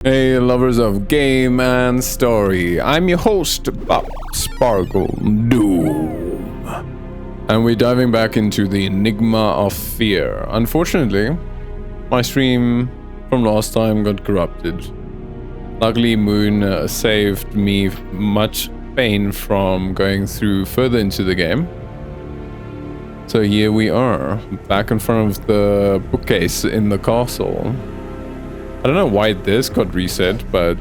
Hey lovers of game and story, I'm your host, Bob Sparkle Doom. And we're diving back into the Enigma of Fear. Unfortunately, my stream from last time got corrupted. Luckily, Moon saved me much pain from going through further into the game. So here we are, back in front of the bookcase in the castle. I don't know why this got reset, but...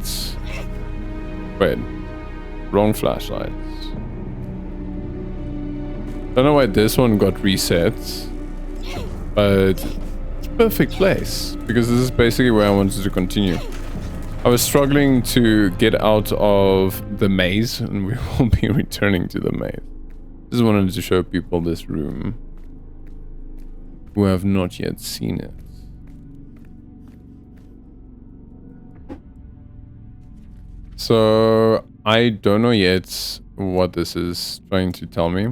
Wait. Wrong flashlights. Don't know why this one got reset, but it's a perfect place, because this is basically where I wanted to continue. I was struggling to get out of the maze, and we will be returning to the maze. Just wanted to show people this room who have not yet seen it. So, I don't know yet what this is trying to tell me.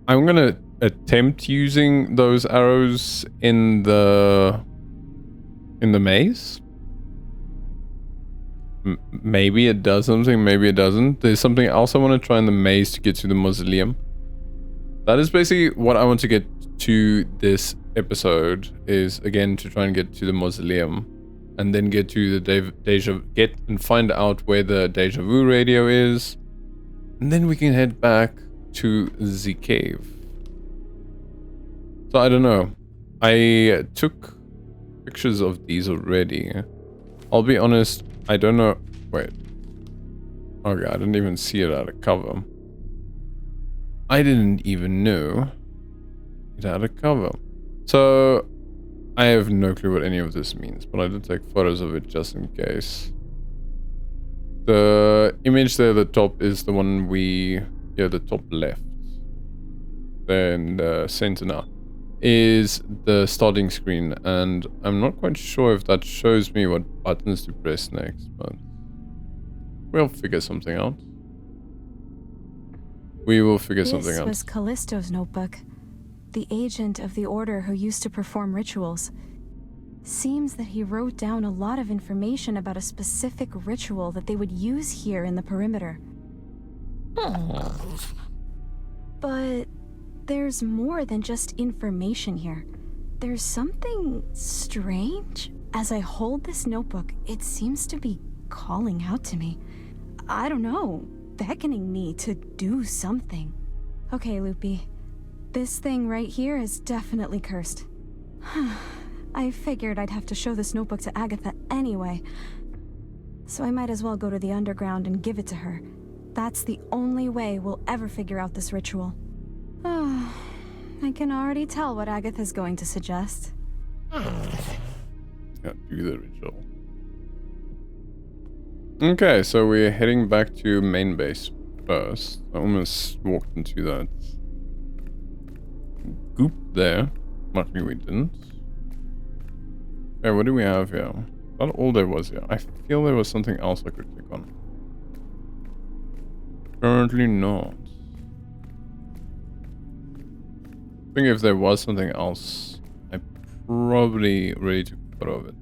I'm gonna attempt using those arrows in the maze. Maybe it does something, maybe it doesn't. There's something else I want to try in the maze to get to the mausoleum. That is basically what I want to get to this episode, is again to try and get to the mausoleum. And then get to the and find out where the deja vu radio is. And then we can head back to the cave. So I don't know. I took pictures of these already. I'll be honest, I don't know. Wait. Okay, I didn't even see it out of cover. I didn't even know it had a cover. So I have no clue what any of this means, but I did take photos of it just in case. The image there at the top is the one the top left. Then the center now is the starting screen, and I'm not quite sure if that shows me what buttons to press next, but we'll figure something out. We will figure something out. This was Callisto's notebook. The agent of the order who used to perform rituals. Seems that he wrote down a lot of information about a specific ritual that they would use here in the perimeter. But there's more than just information here. There's something strange. As I hold this notebook, it seems to be calling out to me. I don't know, beckoning me to do something. Okay, Loopy. This thing right here is definitely cursed. I figured I'd have to show this notebook to Agatha anyway. So I might as well go to the underground and give it to her. That's the only way we'll ever figure out this ritual. I can already tell what Agatha's going to suggest. Yeah, do the ritual. Okay, so we're heading back to main base first. I almost walked into that goop there. Luckily we didn't. Okay, what do we have here? Not all there was here. I feel there was something else I could click on. Currently not. I think if there was something else, I probably already took a photo of it.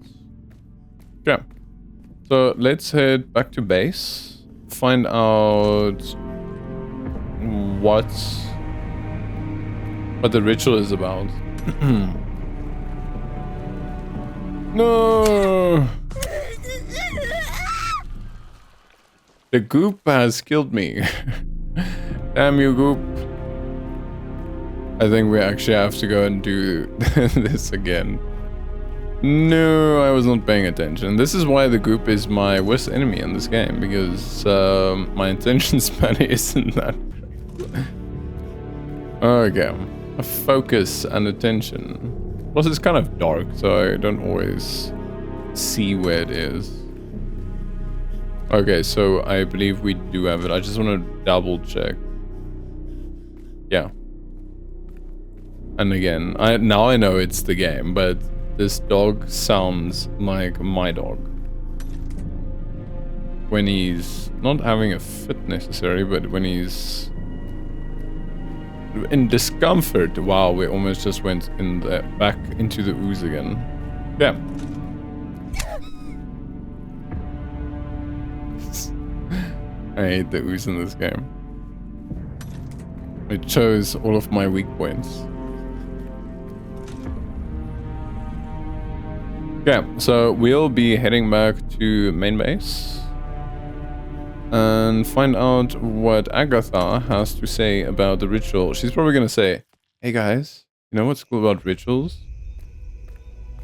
Okay. So let's head back to base. Find out what the ritual is about. No! The goop has killed me. Damn you, goop. I think we actually have to go and do this again. No, I was not paying attention. This is why the goop is my worst enemy in this game, because my attention span isn't that great. Okay. Focus and attention. Plus it's kind of dark, so I don't always see where it is. Okay, so I believe we do have it. I just want to double check. Yeah. And again, now I know it's the game, but this dog sounds like my dog. When he's not having a fit necessarily, but when he's in discomfort. Wow, we almost just went in back into the ooze again. Yeah. I hate the ooze in this game. It chose all of my weak points. Okay, so we'll be heading back to main base and find out what Agatha has to say about the ritual. She's probably gonna say, hey guys, you know what's cool about rituals?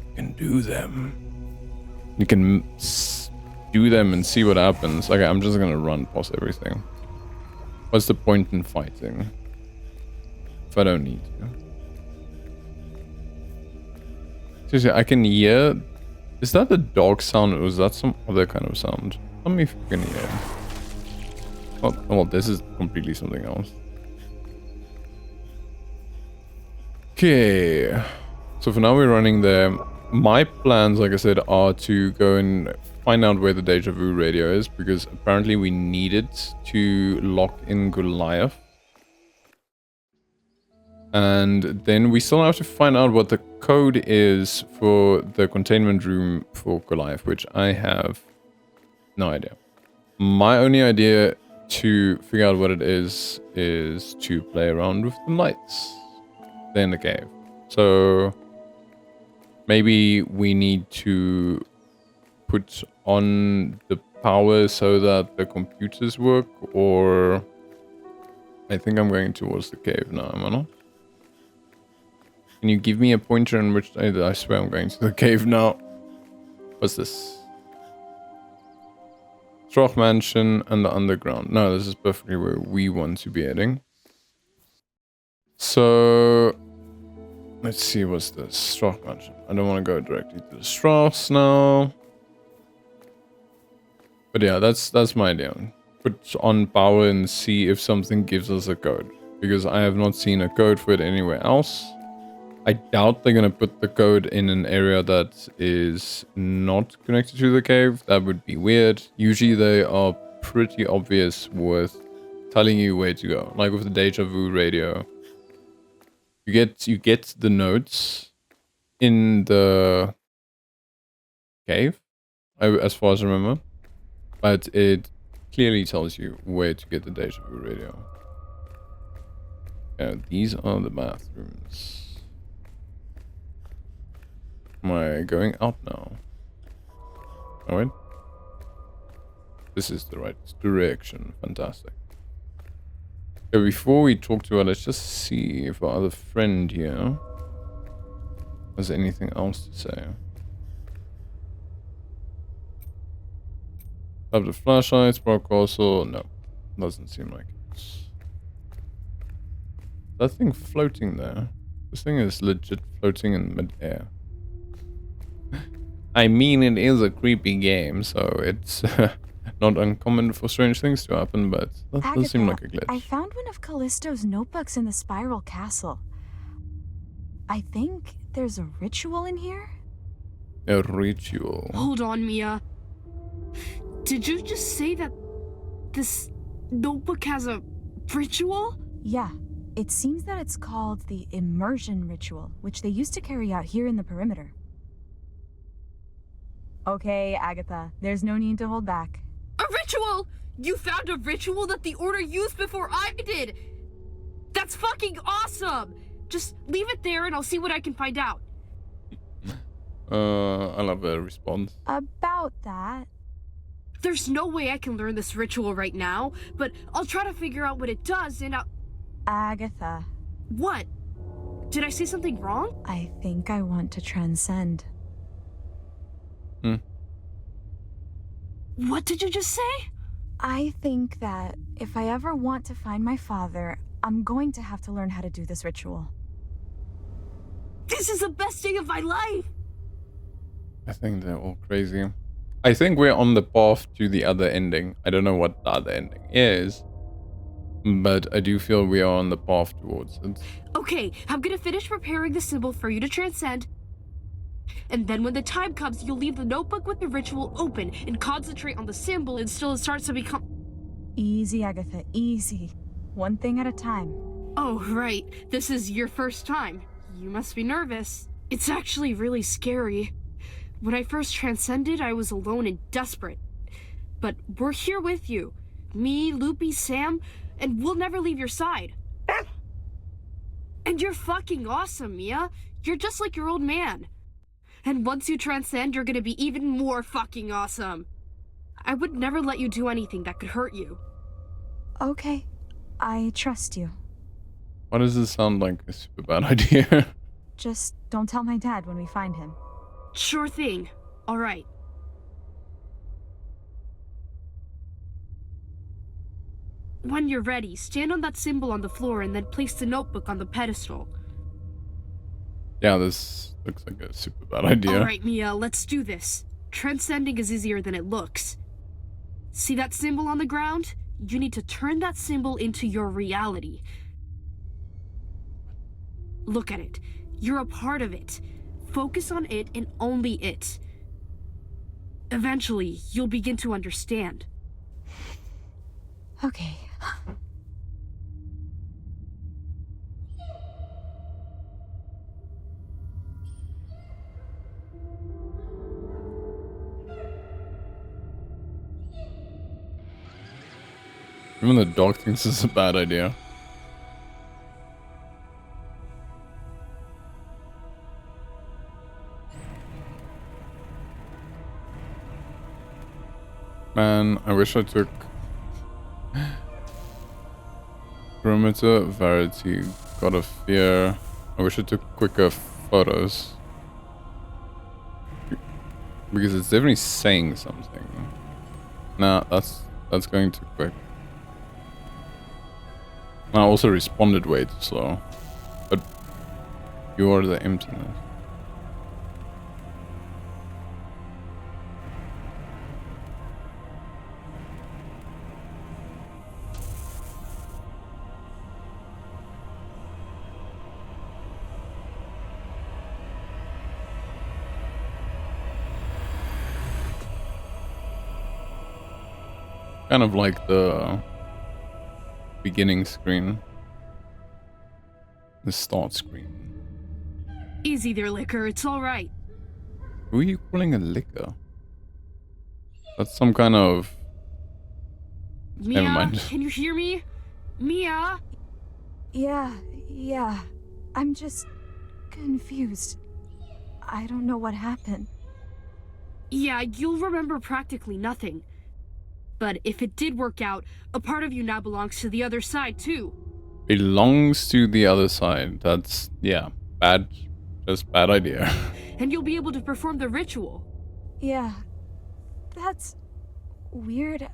You can do them. You can do them and see what happens. Okay, I'm just gonna run past everything. What's the point in fighting if I don't need to? Seriously, I can hear. Is that the dog sound or is that some other kind of sound? Tell me if you can hear. Oh, well, this is completely something else. Okay. So for now we're running there. My plans, like I said, are to go and find out where the deja vu radio is, because apparently we need it to lock in Goliath. And then we still have to find out what the code is for the containment room for Goliath, which I have no idea. My only idea to figure out what it is to play around with the lights in the cave. So maybe we need to put on the power so that the computers work, or I think I'm going towards the cave now, am I not? Can you give me a pointer in which I swear I'm going to the cave now. What's this? Strachs mansion and the underground. No, this is perfectly where we want to be heading. So let's see, what's this? Strachs mansion. I don't want to go directly to the Strachs now. But yeah, that's my idea. Put on power and see if something gives us a code. Because I have not seen a code for it anywhere else. I doubt they're going to put the code in an area that is not connected to the cave. That would be weird. Usually they are pretty obvious with telling you where to go. Like with the deja vu radio. You get the notes in the cave, as far as I remember. But it clearly tells you where to get the deja vu radio. Yeah, these are the bathrooms. Am I going out now? Alright. This is the right direction. Fantastic. Okay, before we talk to her, let's just see if our other friend here has anything else to say. Have the flashlights, Spark also. No, doesn't seem like it. That thing floating there. This thing is legit floating in mid-air. I mean, it is a creepy game, so it's not uncommon for strange things to happen, but that does seem like a glitch. I found one of Callisto's notebooks in the Spiral Castle. I think there's a ritual in here? A ritual? Hold on, Mia. Did you just say that this notebook has a ritual? Yeah. It seems that it's called the immersion ritual, which they used to carry out here in the perimeter. Okay, Agatha, there's no need to hold back. A ritual! You found a ritual that the Order used before I did! That's fucking awesome! Just leave it there and I'll see what I can find out. I love the response. About that. There's no way I can learn this ritual right now, but I'll try to figure out what it does and I'll... Agatha. What? Did I say something wrong? I think I want to transcend. What did you just say? I think that if I ever want to find my father, I'm going to have to learn how to do this ritual. This is the best day of my life! I think they're all crazy. I think we're on the path to the other ending. I don't know what the other ending is, but I do feel we are on the path towards it. Okay, I'm gonna finish preparing the symbol for you to transcend. And then when the time comes, you'll leave the notebook with the ritual open and concentrate on the symbol until it starts to become... Easy, Agatha, easy. One thing at a time. Oh, right. This is your first time. You must be nervous. It's actually really scary. When I first transcended, I was alone and desperate. But we're here with you. me, Loopy, Sam, and we'll never leave your side. And you're fucking awesome, Mia. You're just like your old man. And once you transcend, you're gonna be even more fucking awesome. I would never let you do anything that could hurt you. Okay, I trust you. Why does this sound like a super bad idea? Just don't tell my dad when we find him. Sure thing. All right. When you're ready, stand on that symbol on the floor and then place the notebook on the pedestal. Yeah, this looks like a super bad idea. All right, Mia, let's do this. Transcending is easier than it looks. See that symbol on the ground? You need to turn that symbol into your reality. Look at it. You're a part of it. Focus on it and only it. Eventually, you'll begin to understand. Okay. Even the dog thinks this is a bad idea. Man, I wish I took perimeter, variety, god of fear. I wish I took quicker photos. Because it's definitely saying something. Nah, that's going too quick. I also responded way too slow. But you are the emptiness. Kind of like the beginning screen. The start screen. Easy there, Liquor. It's all right. Who are you calling a liquor? That's some kind of... Mia, Never mind. can you hear me? Mia? Yeah. I'm just confused. I don't know what happened. Yeah, you'll remember practically nothing. But if it did work out, a part of you now belongs to the other side, too. Belongs to the other side. That's, yeah, bad. Just bad idea. And you'll be able to perform the ritual. Yeah. That's weird.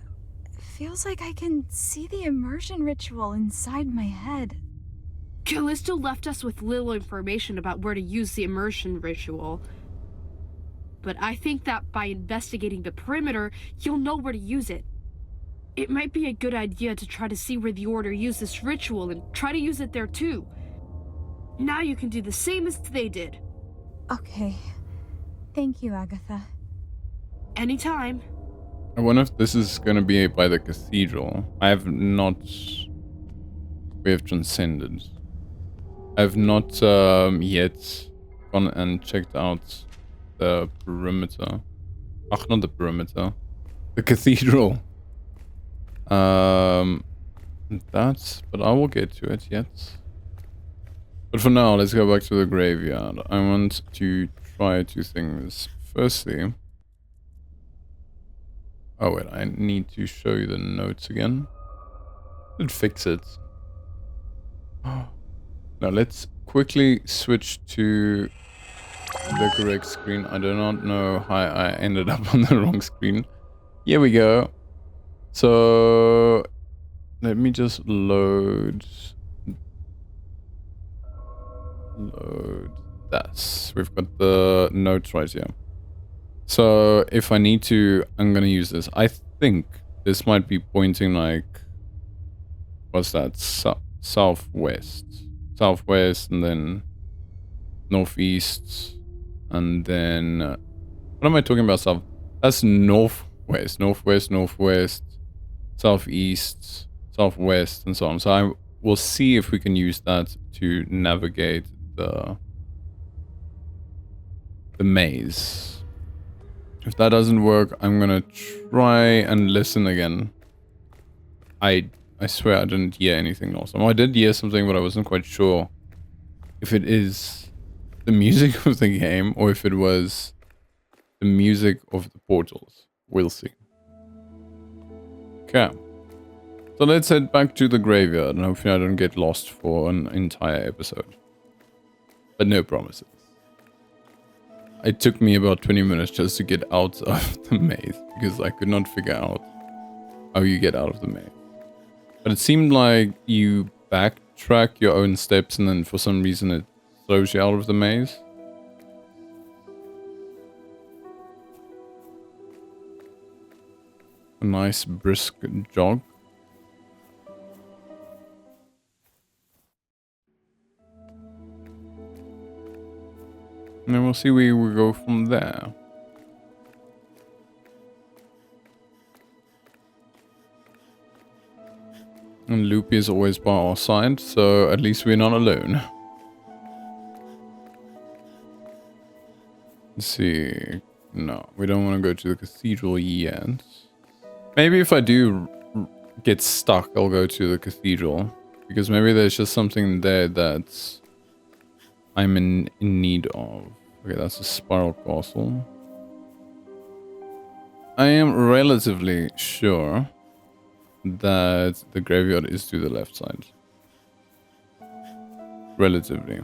Feels like I can see the immersion ritual inside my head. Callisto left us with little information about where to use the immersion ritual. But I think that by investigating the perimeter, you'll know where to use it. It might be a good idea to try to see where the Order used this ritual and try to use it there too. Now you can do the same as they did. Okay. Thank you, Agatha. Anytime. I wonder if this is gonna be by the cathedral. I have not... We have transcended. I have not yet gone and checked out the perimeter. Ach, not the perimeter. The cathedral. But I will get to it yet. But for now, let's go back to the graveyard. I want to try two things. Firstly... Oh wait, I need to show you the notes again. Let's fix it. Now let's quickly switch to the correct screen. I do not know how I ended up on the wrong screen. Here we go. So let me just load that. We've got the notes right here. So if I need to, I'm gonna use this. I think this might be pointing like, what's that? Southwest, and then northeast, and then what am I talking about? South? That's northwest, southeast, southwest, and so on. So I will see if we can use that to navigate the maze. If that doesn't work, I'm gonna try and listen again. I swear I didn't hear anything last time. I did hear something, but I wasn't quite sure if it is the music of the game or if it was the music of the portals. We'll see. Okay. So let's head back to the graveyard and hopefully I don't get lost for an entire episode. But no promises. It took me about 20 minutes just to get out of the maze because I could not figure out how you get out of the maze. But it seemed like you backtrack your own steps and then for some reason it throws you out of the maze. A nice brisk jog. And then we'll see where we go from there. And Loopy is always by our side, so at least we're not alone. Let's see. No, we don't want to go to the cathedral yet. Maybe if I do get stuck, I'll go to the cathedral. Because maybe there's just something there that I'm in need of. Okay, that's a spiral castle. I am relatively sure that the graveyard is to the left side. Relatively.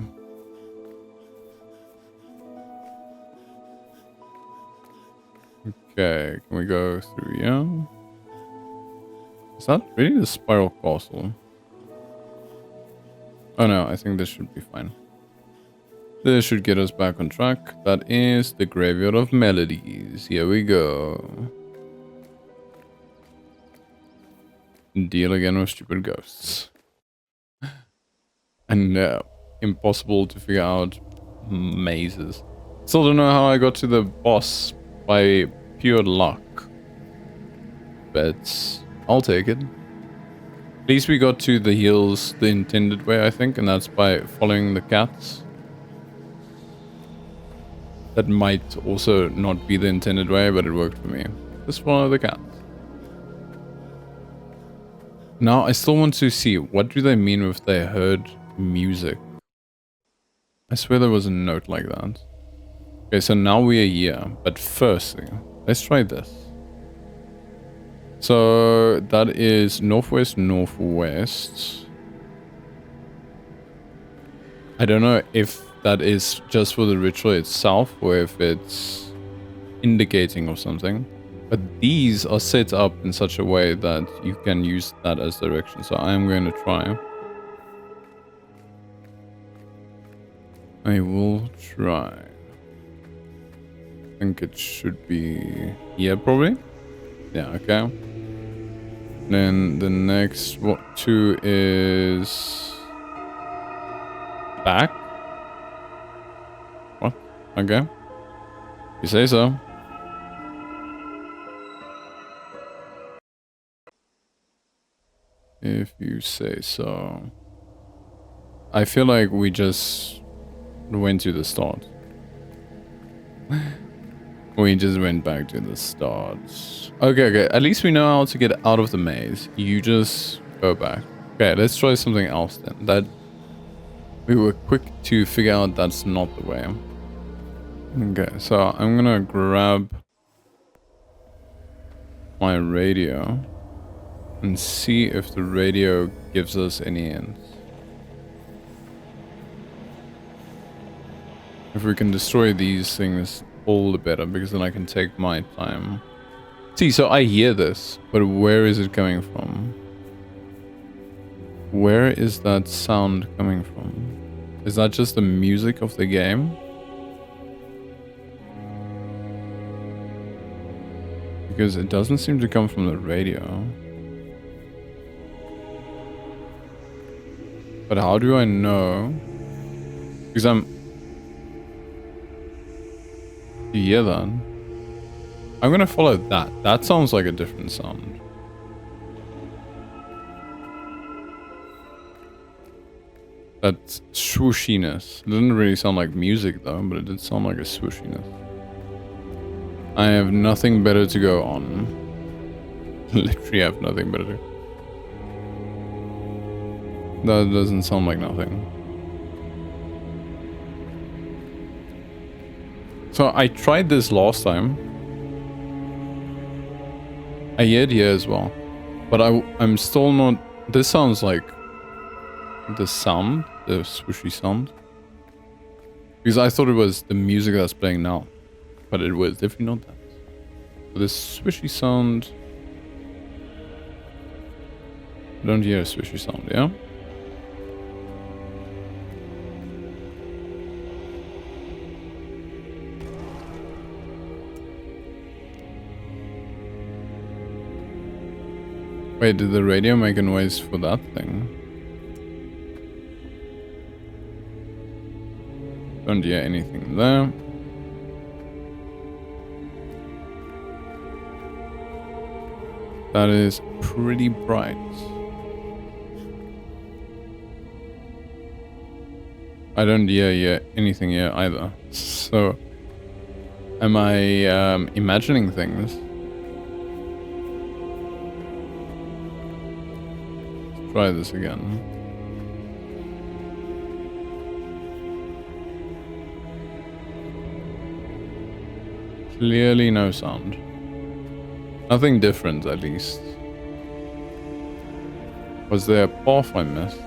Okay, can we go through here? Is that really the spiral castle? Oh no, I think this should be fine. This should get us back on track. That is the Graveyard of Melodies. Here we go. Deal again with stupid ghosts. And impossible to figure out mazes. Still don't know how I got to the boss by pure luck. But I'll take it. At least we got to the hills the intended way, I think, and that's by following the cats. That might also not be the intended way, but it worked for me. Just follow the cats. Now, I still want to see, what do they mean if they heard music? I swear there was a note like that. Okay, so now we are here, but firstly, let's try this. So, that is northwest, northwest. I don't know if that is just for the ritual itself or if it's indicating or something. But these are set up in such a way that you can use that as direction. So I'm going to try. I will try. I think it should be here probably. Yeah, okay. Then the next two is back. What? Okay. You say so. If you say so. I feel like we just went to the start. We just went back to the start. Okay. At least we know how to get out of the maze. You just go back. Okay, let's try something else then. That we were quick to figure out that's not the way. Okay, so I'm gonna grab my radio and see if the radio gives us any hints. If we can destroy these things, all the better, because then I can take my time. See, so I hear this, but where is it coming from? Where is that sound coming from? Is that just the music of the game? Because it doesn't seem to come from the radio. But how do I know? Because you hear that? I'm gonna follow that. That sounds like a different sound. That swooshiness. It didn't really sound like music though, but it did sound like a swooshiness. I have nothing better to go on. Literally have nothing better to do. That doesn't sound like nothing. So I tried this last time. I hear it here as well. But I'm still not... This sounds like the sound, the swooshy sound. Because I thought it was the music that's playing now. But it was definitely not that. So this swishy sound... I don't hear a swishy sound, yeah? Wait, did the radio make a noise for that thing? Don't hear anything there. That is pretty bright. I don't hear anything here either. So, am I imagining things? Let's try this again. Clearly no sound. Nothing different, at least. Was there a path I missed?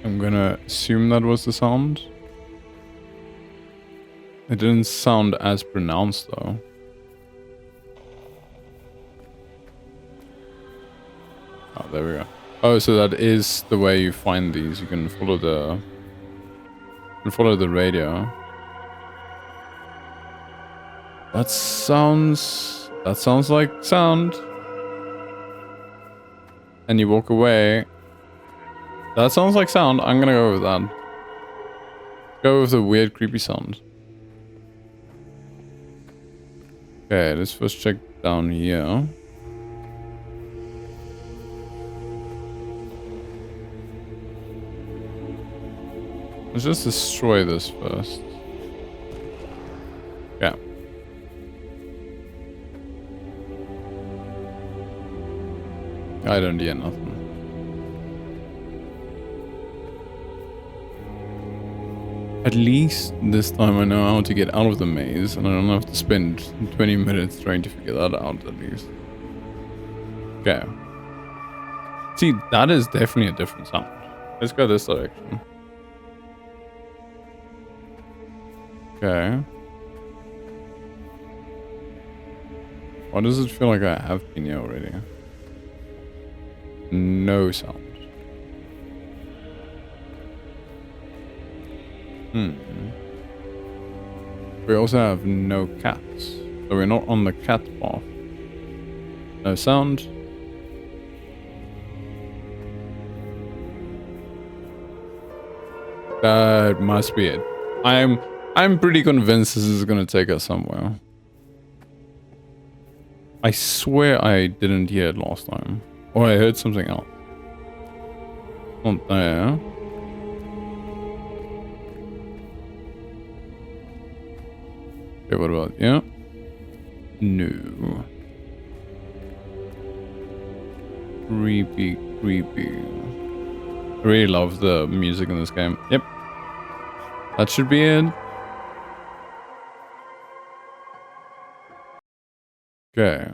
I'm gonna assume that was the sound. It didn't sound as pronounced, though. Oh, there we go. Oh, so that is the way you find these. You can follow the... radio. That sounds like sound. And you walk away. That sounds like sound. I'm gonna go with that. Go with the weird creepy sound. Okay, let's first check down here. Let's just destroy this first. Yeah. I don't hear nothing. At least this time I know how to get out of the maze and I don't have to spend 20 minutes trying to figure that out at least. Okay. See, that is definitely a different sound. Let's go this direction. Okay. Why does it feel like I have been here already? No sound. We also have no cats. So we're not on the cat path. No sound. That must be it. I'm pretty convinced this is gonna take us somewhere. I swear I didn't hear it last time. Or I heard something else. Not there. Okay, what about, yeah? No. Creepy, creepy. I really love the music in this game. Yep. That should be it. Okay.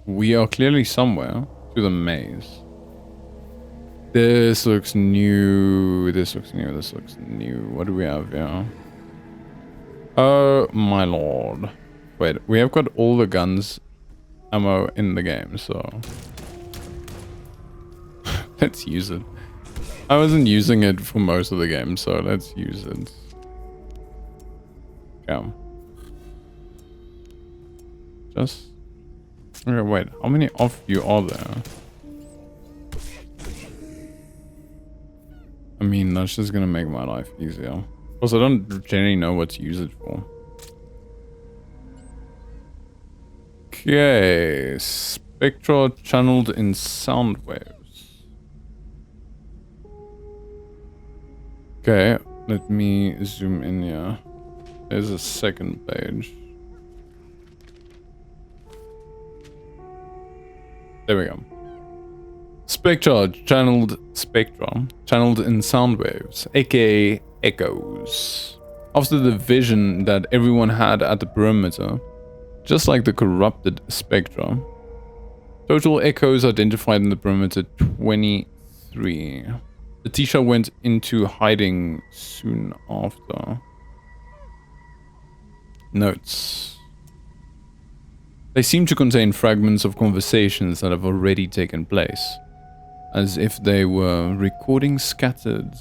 We are clearly somewhere to the maze. This looks new. This looks new. This looks new. What do we have here? Oh my lord. Wait, we have got all the guns ammo in the game, so let's use it. I wasn't using it for most of the game, so let's use it. Yeah. Just... Okay, wait. How many of you are there? I mean, that's just gonna make my life easier. Plus, I don't generally know what to use it for. Okay. Spectra channeled in sound waves. Okay, let me zoom in here. There's a second page. There we go. Spectra channeled in sound waves, aka echoes. After the vision that everyone had at the perimeter, just like the corrupted Spectra. Total echoes identified in the perimeter 23. Letitia went into hiding soon after. Notes. They seem to contain fragments of conversations that have already taken place, as if they were recordings scattered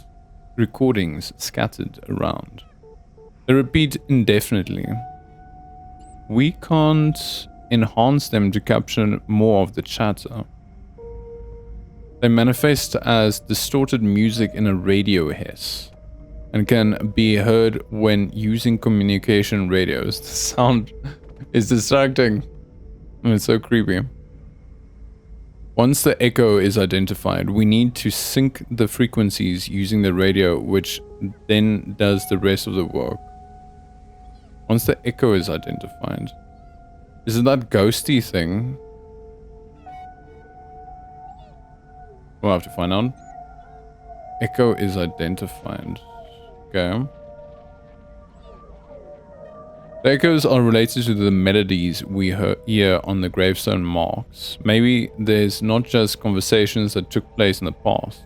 around. They repeat indefinitely. We can't enhance them to capture more of the chatter. They manifest as distorted music in a radio hiss and can be heard when using communication radios. The sound is distracting. It's so creepy. Once the echo is identified, we need to sync the frequencies using the radio, which then does the rest of the work. Once the echo is identified. Is it that ghosty thing? We'll have to find out. Echo is identified. Okay. The echoes are related to the melodies we hear on the gravestone marks. Maybe there's not just conversations that took place in the past.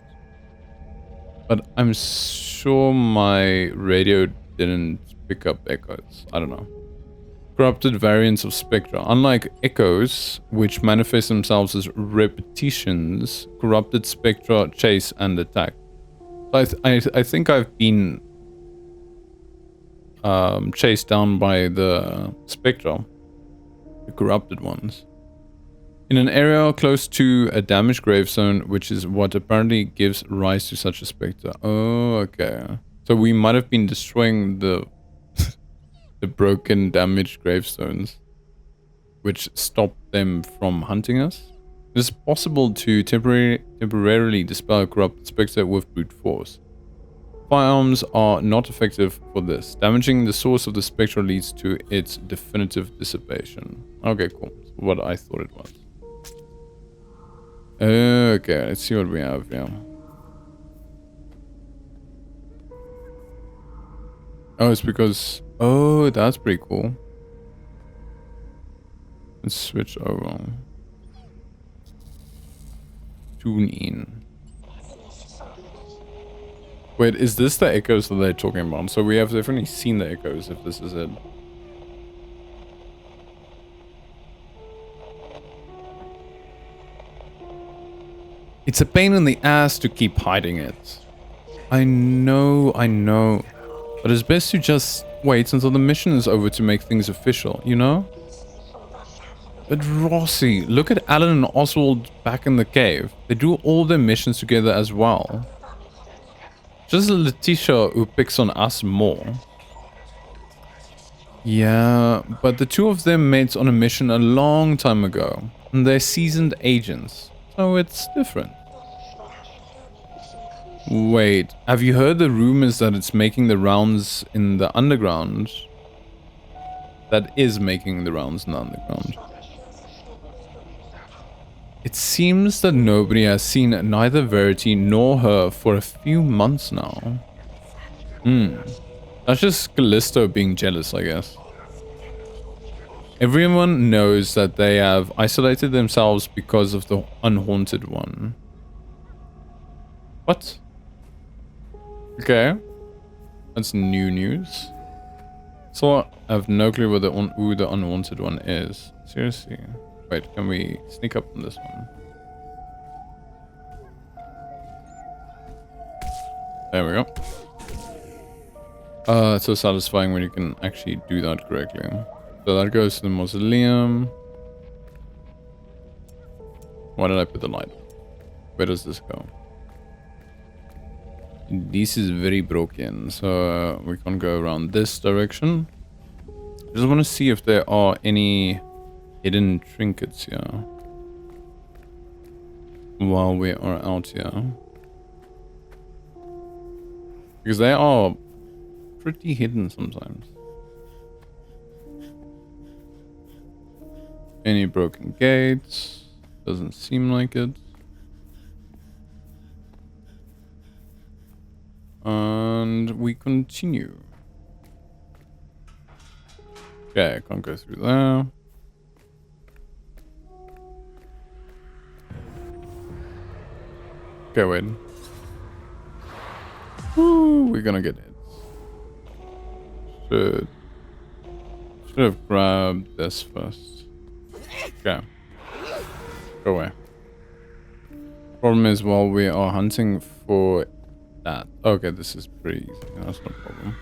But I'm sure my radio didn't pick up echoes. I don't know. Corrupted variants of spectra. Unlike echoes, which manifest themselves as repetitions, corrupted spectra chase and attack. I think I've been chased down by the spectra, the corrupted ones. In an area close to a damaged gravestone, which is what apparently gives rise to such a spectre. Oh, okay. So we might have been destroying the the broken, damaged gravestones, which stopped them from hunting us. It is possible to temporarily dispel a corrupted spectre with brute force. Firearms are not effective for this. Damaging the source of the spectre leads to its definitive dissipation. Okay, cool. What I thought it was. Okay, let's see what we have here. Oh, it's because... Oh, that's pretty cool. Let's switch over. Tune in. Wait, is this the echoes that they're talking about? So we have definitely seen the echoes, if this is it. It's a pain in the ass to keep hiding it. I know. But it's best to just wait until the mission is over to make things official, you know? But Rossi, look at Alan and Oswald back in the cave. They do all their missions together as well. Just Letitia who picks on us more. Yeah, but the two of them met on a mission a long time ago. And they're seasoned agents. So it's different. Wait, have you heard the rumors that it's making the rounds in the underground? That is making the rounds in the underground. It seems that nobody has seen neither Verity nor her for a few months now. That's just Callisto being jealous, I guess. Everyone knows that they have isolated themselves because of the Unhaunted one. What? Okay. That's new news. So I have no clue what who the Unhaunted one is. Seriously. Wait, can we sneak up on this one? There we go. It's so satisfying when you can actually do that correctly. So that goes to the mausoleum. Why did I put the light? Where does this go? This is very broken, so we can't go around this direction. I just want to see if there are any hidden trinkets here while we are out here. Because they are pretty hidden sometimes. Any broken gates? Doesn't seem like it. And we continue. Okay, I can't go through there. Okay, wait. Woo, we're gonna get hit. Should have grabbed this first. Okay. Go away. Problem is, while we are hunting for that. Okay, this is pretty easy. That's no problem.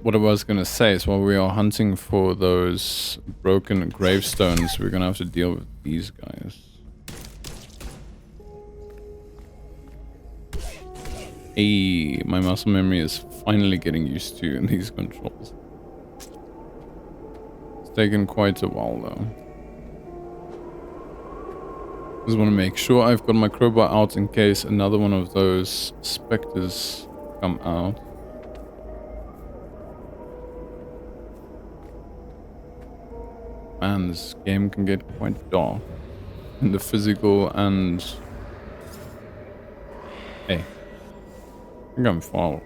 What I was gonna say is, while we are hunting for those broken gravestones, we're gonna have to deal with these guys. Hey, my muscle memory is finally getting used to these controls. It's taken quite a while though. Just want to make sure I've got my crowbar out in case another one of those specters come out. Man, this game can get quite dark in the physical and... Hey. I think I'm far.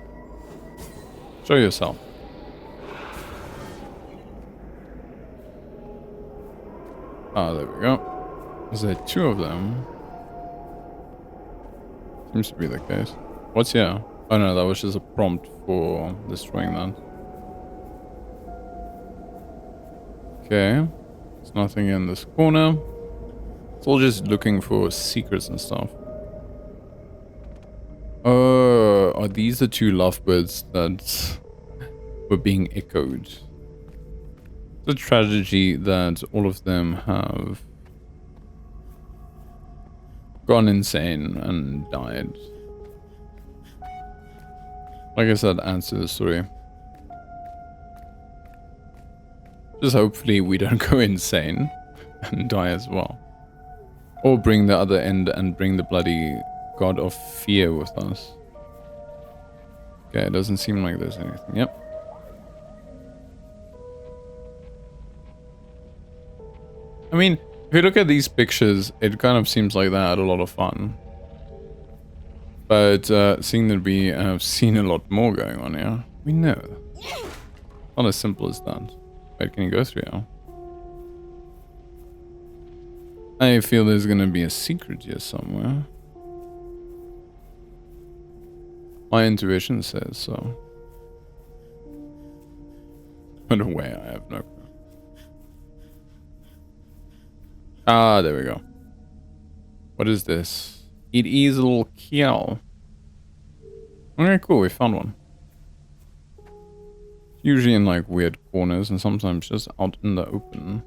Show yourself. Ah, there we go. Is there two of them? Seems to be the case. What's here? Oh no, that was just a prompt for destroying that. Okay. There's nothing in this corner. It's all just looking for secrets and stuff. Oh, are these the two lovebirds that were being echoed? It's a tragedy that all of them have gone insane and died. I guess that answers the story. Just hopefully we don't go insane and die as well. Or bring the other end and bring the bloody God of Fear with us. Okay, it doesn't seem like there's anything. Yep. I mean, if you look at these pictures, it kind of seems like they had a lot of fun. But seeing that we have seen a lot more going on here, we know. Not as simple as that. Wait, can you go through here? I feel there's gonna be a secret here somewhere. My intuition says so. But where, I have no clue. Ah, there we go. What is this? It is a little kiel. Okay, cool, we found one. Usually in like weird corners and sometimes just out in the open.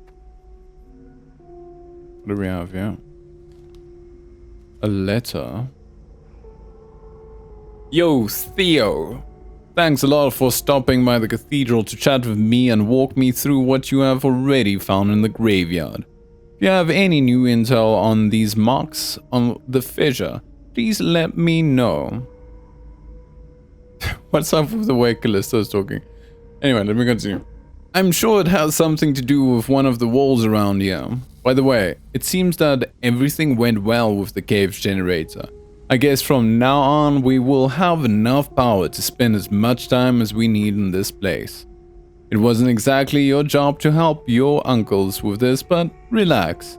What do we have here? A letter. Yo, Theo. Thanks a lot for stopping by the cathedral to chat with me and walk me through what you have already found in the graveyard. If you have any new intel on these marks on the fissure, please let me know. What's up with the way Callisto's talking? Anyway, let me continue. I'm sure it has something to do with one of the walls around here. By the way, it seems that everything went well with the cave's generator. I guess from now on we will have enough power to spend as much time as we need in this place. It wasn't exactly your job to help your uncles with this, but relax.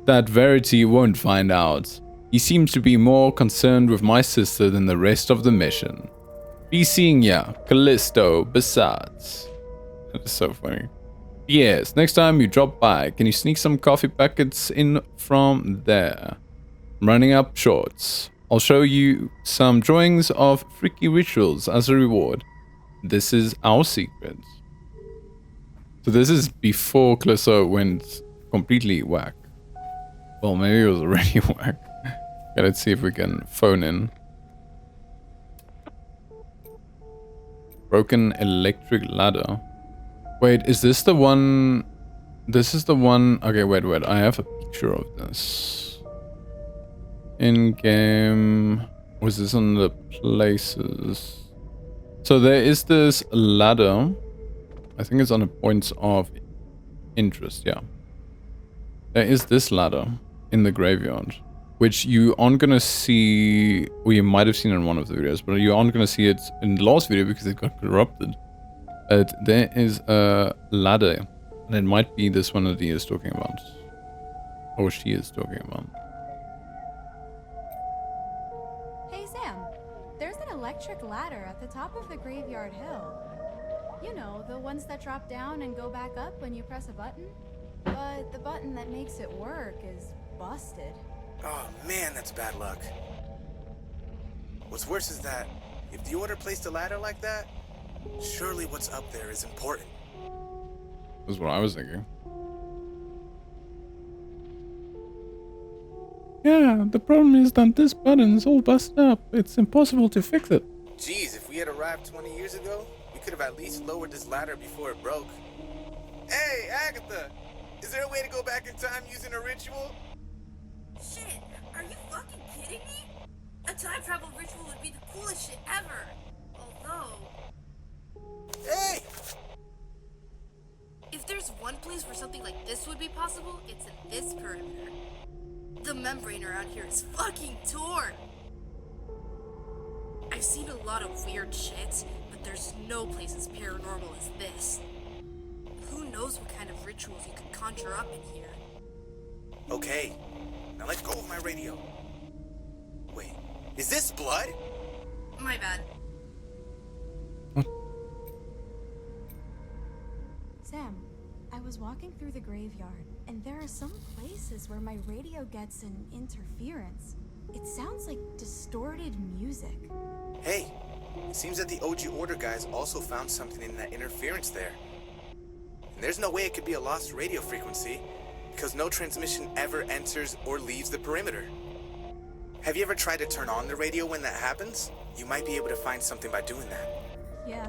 That Verity won't find out. He seems to be more concerned with my sister than the rest of the mission. Be seeing ya, Callisto, besides. That is so funny. Yes, next time you drop by, can you sneak some coffee packets in from there? I'm running up shorts. I'll show you some drawings of freaky rituals as a reward. This is our secret. So this is before Callisto went completely whack. Well, maybe it was already whack. Okay, let's see if we can phone in. Broken electric ladder. Wait, is this the one? This is the one. Okay, wait. I have a picture of this. In game. Was this on the places? So there is this ladder. I think it's on the points of interest, yeah. There is this ladder in the graveyard, which you aren't gonna see, or you might have seen in one of the videos, but you aren't gonna see it in the last video because it got corrupted. There is a ladder, and it might be this one that he is talking about. Or she is talking about. Hey Sam, there's an electric ladder at the top of the graveyard hill. You know, the ones that drop down and go back up when you press a button? But the button that makes it work is busted. Oh man, that's bad luck. What's worse is that if the Order placed a ladder like that, surely what's up there is important. That's what I was thinking. Yeah, the problem is that this button is all busted up. It's impossible to fix it. Geez, if we had arrived 20 years ago, we could have at least lowered this ladder before it broke. Hey, Agatha! Is there a way to go back in time using a ritual? Shit, are you fucking kidding me? A time travel ritual would be the coolest shit ever. Although, Hey! if there's one place where something like this would be possible, it's in this perimeter. The membrane around here is fucking torn. I've seen a lot of weird shit, but there's no place as paranormal as this. Who knows what kind of rituals you could conjure up in here? Okay, now let go of my radio. Wait, is this blood? My bad. Sam, I was walking through the graveyard, and there are some places where my radio gets an interference. It sounds like distorted music. Hey, it seems that the OG Order guys also found something in that interference there. And there's no way it could be a lost radio frequency, because no transmission ever enters or leaves the perimeter. Have you ever tried to turn on the radio when that happens? You might be able to find something by doing that. Yeah,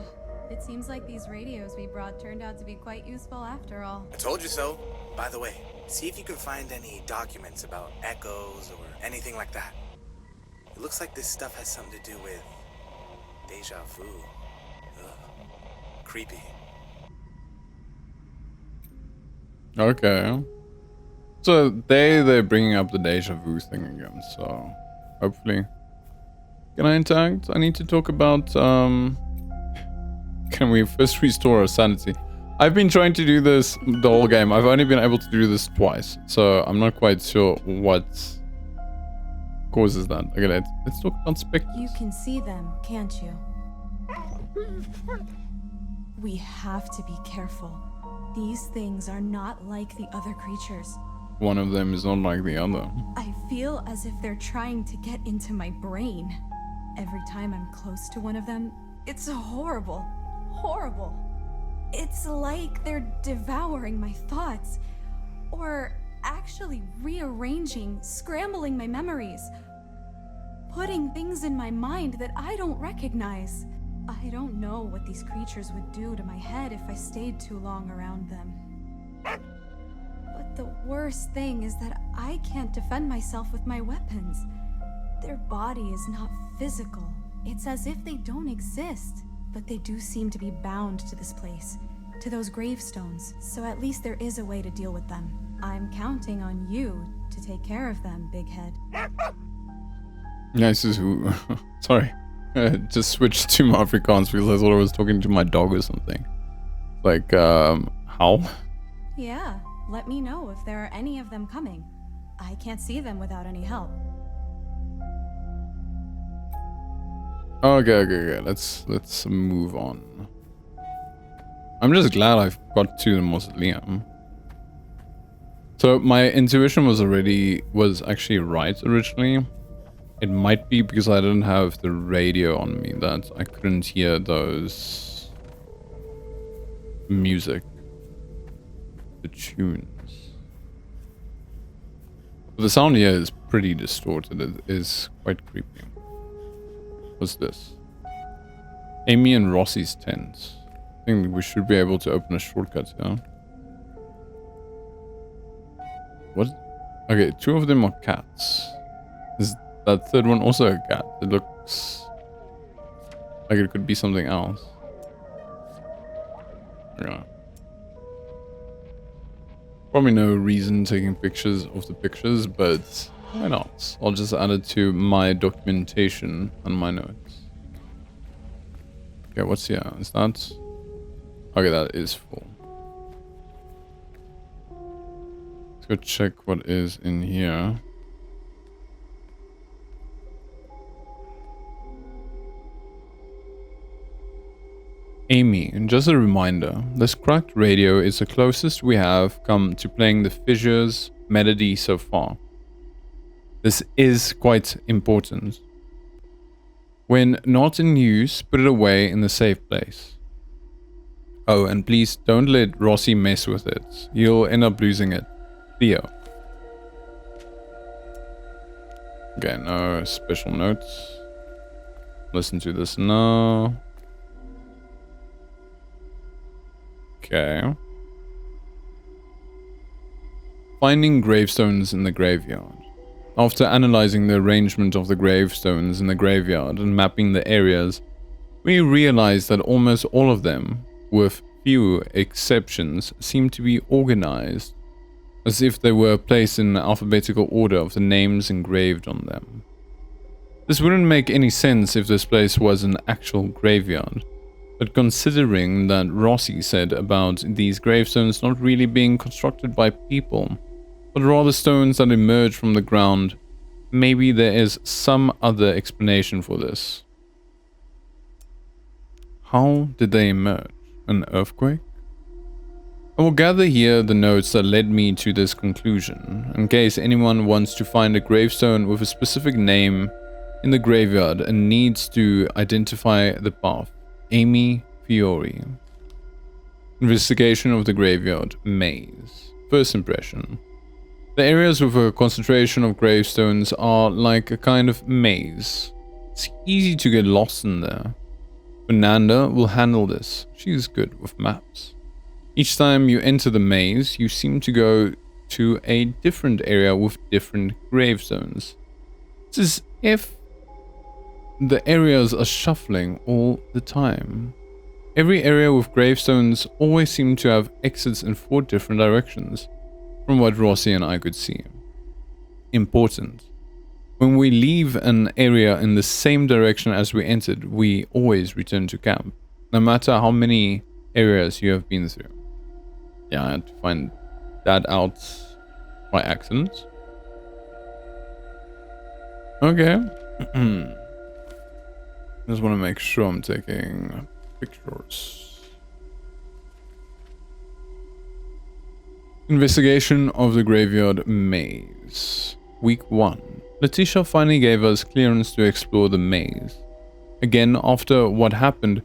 it seems like these radios we brought turned out to be quite useful after all. I told you so. By the way, see if you can find any documents about echoes or anything like that. It looks like this stuff has something to do with deja vu. Ugh. Creepy. Okay. So they're bringing up the deja vu thing again, so hopefully. Can I interact? I need to talk about, can we first restore our sanity? I've been trying to do this the whole game. I've only been able to do this twice, so I'm not quite sure what causes that. Okay, let's talk about specters. You can see them, can't you? We have to be careful. These things are not like the other creatures. One of them is not like the other. I feel as if they're trying to get into my brain. Every time I'm close to one of them, it's horrible. Horrible. It's like they're devouring my thoughts. Or actually rearranging, scrambling my memories. Putting things in my mind that I don't recognize. I don't know what these creatures would do to my head if I stayed too long around them. But the worst thing is that I can't defend myself with my weapons. Their body is not physical. It's as if they don't exist. But they do seem to be bound to this place, to those gravestones. So at least there is a way to deal with them. I'm counting on you to take care of them, Big Head. Yeah, this is who. Sorry. Just switched to Afrikaans because I thought I was talking to my dog or something. Like, how? Yeah, let me know if there are any of them coming. I can't see them without any help. Okay. Let's move on. I'm just glad I've got to the mausoleum. So my intuition was actually right originally. It might be because I didn't have the radio on me that I couldn't hear those music, the tunes. But the sound here is pretty distorted. It is quite creepy. What's this? Amy and Rossi's tent. I think we should be able to open a shortcut here. What? Okay, two of them are cats. Is that third one also a cat? It looks like it could be something else. Yeah. Probably no reason taking pictures of the pictures, but why not? I'll just add it to my documentation and my notes. Okay, what's here? Is that... Okay, that is full. Let's go check what is in here. Amy, and just a reminder, this cracked radio is the closest we have come to playing the Fissures melody so far. This is quite important. When not in use, put it away in the safe place. Oh, and please don't let Rossi mess with it. You'll end up losing it. Theo. Okay, no special notes. Listen to this now. Okay. Finding gravestones in the graveyard. After analyzing the arrangement of the gravestones in the graveyard and mapping the areas, we realized that almost all of them, with few exceptions, seem to be organized as if they were placed in alphabetical order of the names engraved on them. This wouldn't make any sense if this place was an actual graveyard, but considering that Rossi said about these gravestones not really being constructed by people, but rather stones that emerge from the ground, maybe there is some other explanation for this. How did they emerge? An earthquake? I will gather here the notes that led me to this conclusion, in case anyone wants to find a gravestone with a specific name in the graveyard and needs to identify the path. Amy Fiore. Investigation of the graveyard maze. First impression. The areas with a concentration of gravestones are like a kind of maze. It's easy to get lost in there. Fernanda will handle this. She is good with maps. Each time you enter the maze, you seem to go to a different area with different gravestones. It's as if the areas are shuffling all the time. Every area with gravestones always seem to have exits in 4 different directions, from what Rossi and I could see. Important. When we leave an area in the same direction as we entered, we always return to camp, no matter how many areas you have been through. Yeah, I had to find that out by accident. Okay. Just want to make sure I'm taking pictures. Investigation of the graveyard maze. Week 1. Letitia finally gave us clearance to explore the maze. Again, after what happened,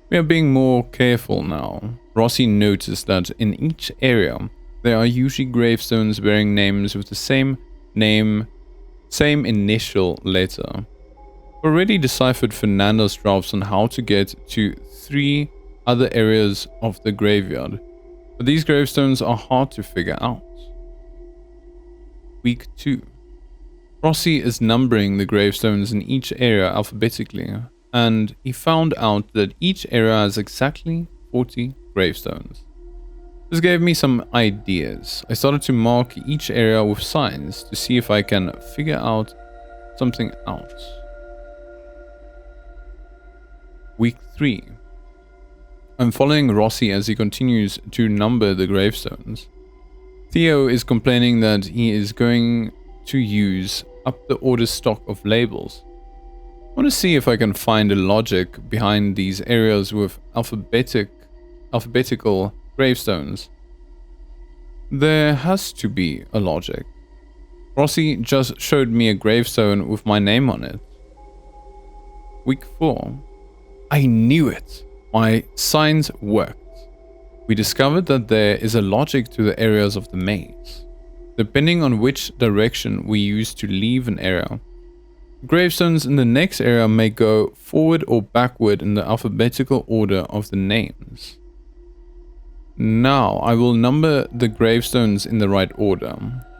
we are being more careful now. Rossi noticed that in each area, there are usually gravestones bearing names with the same name, same initial letter. Already deciphered Fernando's drafts on how to get to 3 other areas of the graveyard, but these gravestones are hard to figure out. Week 2. Rossi is numbering the gravestones in each area alphabetically, and he found out that each area has exactly 40 gravestones. This gave me some ideas. I started to mark each area with signs to see if I can figure out something out. Week 3. I'm following Rossi as he continues to number the gravestones. Theo is complaining that he is going to use up the order stock of labels. I want to see if I can find a logic behind these areas with alphabetical gravestones. There has to be a logic. Rossi just showed me a gravestone with my name on it. Week 4. I knew it! My signs worked. We discovered that there is a logic to the areas of the maze. Depending on which direction we use to leave an area, gravestones in the next area may go forward or backward in the alphabetical order of the names. Now I will number the gravestones in the right order,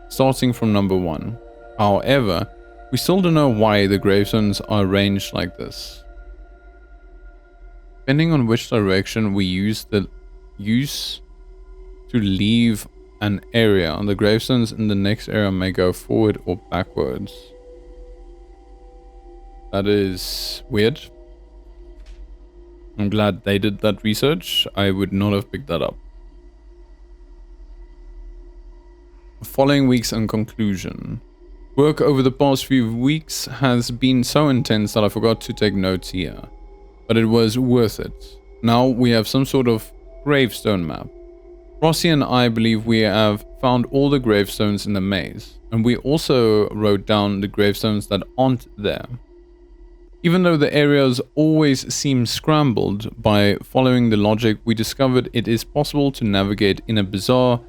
starting from number 1. However, we still don't know why the gravestones are arranged like this. Depending on which direction we use to leave an area. The gravestones in the next area may go forward or backwards. That is weird. I'm glad they did that research. I would not have picked that up. Following weeks and conclusion. Work over the past few weeks has been so intense that I forgot to take notes here. But it was worth it. Now we have some sort of gravestone map. Rossi and I believe we have found all the gravestones in the maze. And we also wrote down the gravestones that aren't there. Even though the areas always seem scrambled, by following the logic we discovered it is possible to navigate in a bizarre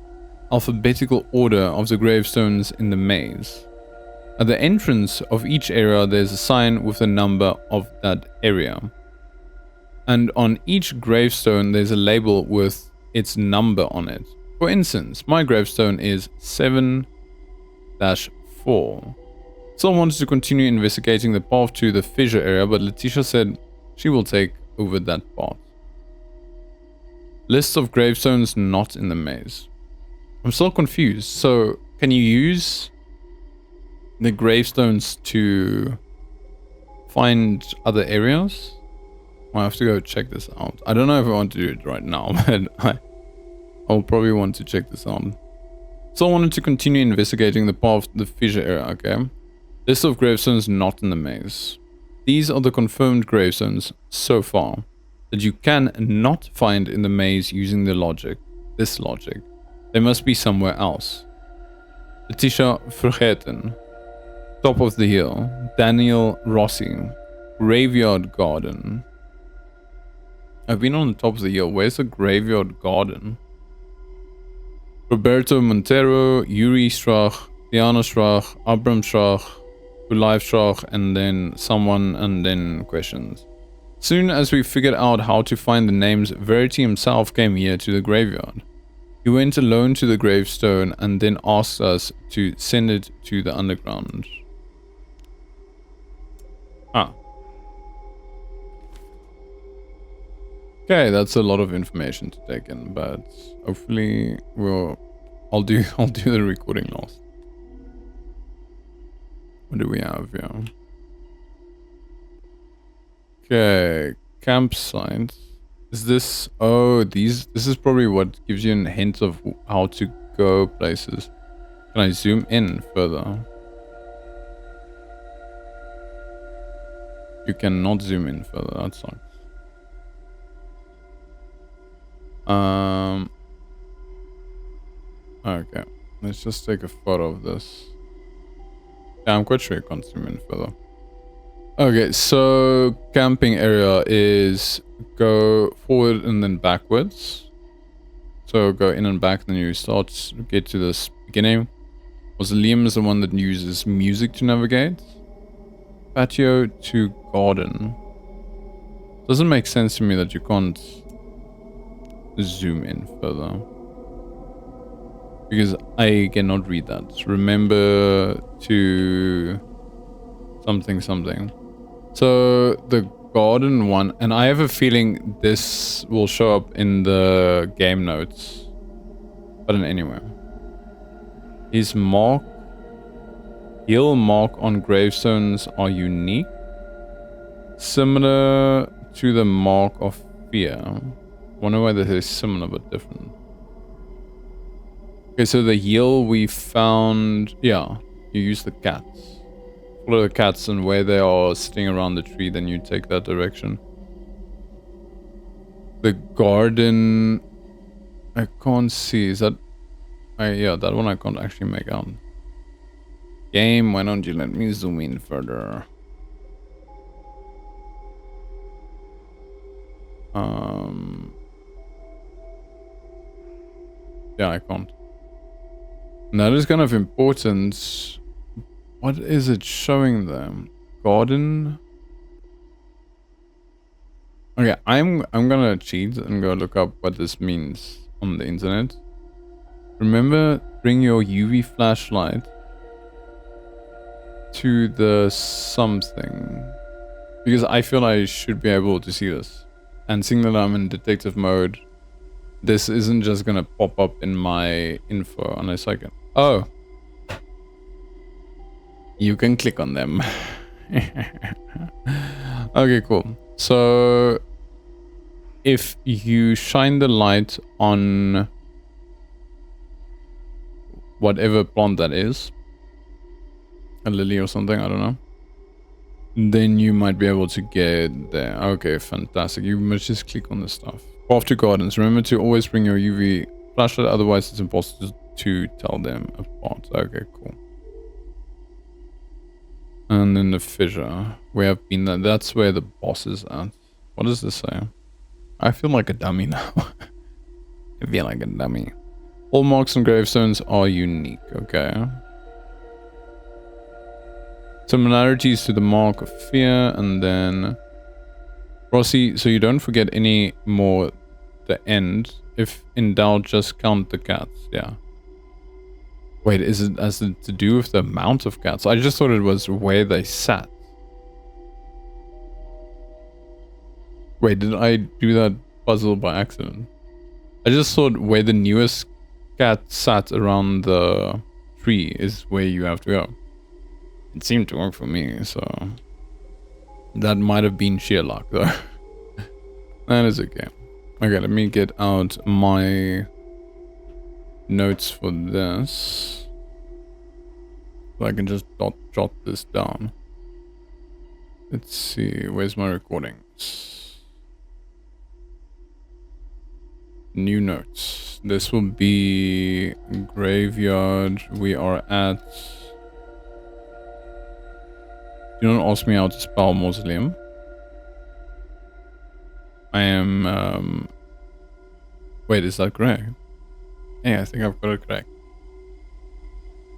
alphabetical order of the gravestones in the maze. At the entrance of each area there's a sign with the number of that area. And on each gravestone there's a label with its number on it. For instance, my gravestone is 7-4. Still wanted to continue investigating the path to the fissure area, but Letitia said she will take over that part. List of gravestones not in the maze. I'm still confused. So, can you use the gravestones to find other areas? I'll have to go check this out. I don't know if I want to do it right now, but I'll probably want to check this out. Still wanted to continue investigating the path to the fissure area, okay? List of gravestones not in the maze. These are the confirmed gravestones so far that you can not find in the maze using the logic. This logic. They must be somewhere else. Letitia Vergeten. Top of the Hill. Daniel Rossi. Graveyard Garden. I've been on the top of the hill. Where's the graveyard garden? Roberto Montero, Yuri Strach, Diana Strach, Abram Strach, Live Strach, and then someone, and then questions. Soon as we figured out how to find the names, Verity himself came here to the graveyard. He went alone to the gravestone and then asked us to send it to the underground. Ah. Okay, that's a lot of information to take in, but hopefully I'll do the recording last. What do we have here? Okay, campsite. Is this... Oh, this is probably what gives you a hint of how to go places. Can I zoom in further? You cannot zoom in further, that sucks. Okay, let's just take a photo of this. Yeah, I'm quite sure you can't zoom in further. Okay, so camping area is go forward and then backwards. So go in and back, then you get to this beginning. Mausoleum is the one that uses music to navigate. Patio to garden. Doesn't make sense to me that you can't zoom in further. Because I cannot read that. Remember to something. So the garden one, and I have a feeling this will show up in the game notes. But anyway. His heel mark on gravestones are unique. Similar to the mark of fear. Wonder why this is similar but different. Okay, so the heel we found, yeah, you use the cats. Follow the cats, and where they are sitting around the tree, then you take that direction. The garden, I can't see. Is that... yeah, that one I can't actually make out. Game, why don't you let me zoom in further? Yeah, I can't. And that is kind of important. What is it showing them? Garden? Okay, I'm gonna cheat and go look up what this means on the internet. Remember, bring your UV flashlight to the something. Because I feel I should be able to see this. And seeing that I'm in detective mode, this isn't just gonna pop up in my info unless I can. Oh, you can click on them. Okay, cool. So if you shine the light on whatever plant that is, a lily or something, I don't know, then you might be able to get there. Okay, fantastic. You must just click on the stuff. Craft to gardens. Remember to always bring your UV flashlight, otherwise it's impossible to tell them apart. Okay, cool. And then the fissure. We have been there. That's where the boss is at. What does this say? I feel like a dummy now. I feel like a dummy. All marks and gravestones are unique. Okay. Similarities to the Mark of Fear, and then Rossi, so you don't forget any more the end. If in doubt, just count the cats. Yeah. Wait, is it has it to do with the amount of cats? I just thought it was where they sat. Wait, did I do that puzzle by accident? I just thought where the newest cat sat around the tree is where you have to go. It seemed to work for me, so that might have been sheer luck though. That is okay. Okay, let me get out my notes for this. So I can just jot this down. Let's see, where's my recordings? New notes. This will be graveyard. We are at... Do not ask me how to spell mausoleum. I am... Wait, is that correct? Yeah, I think I've got it correct.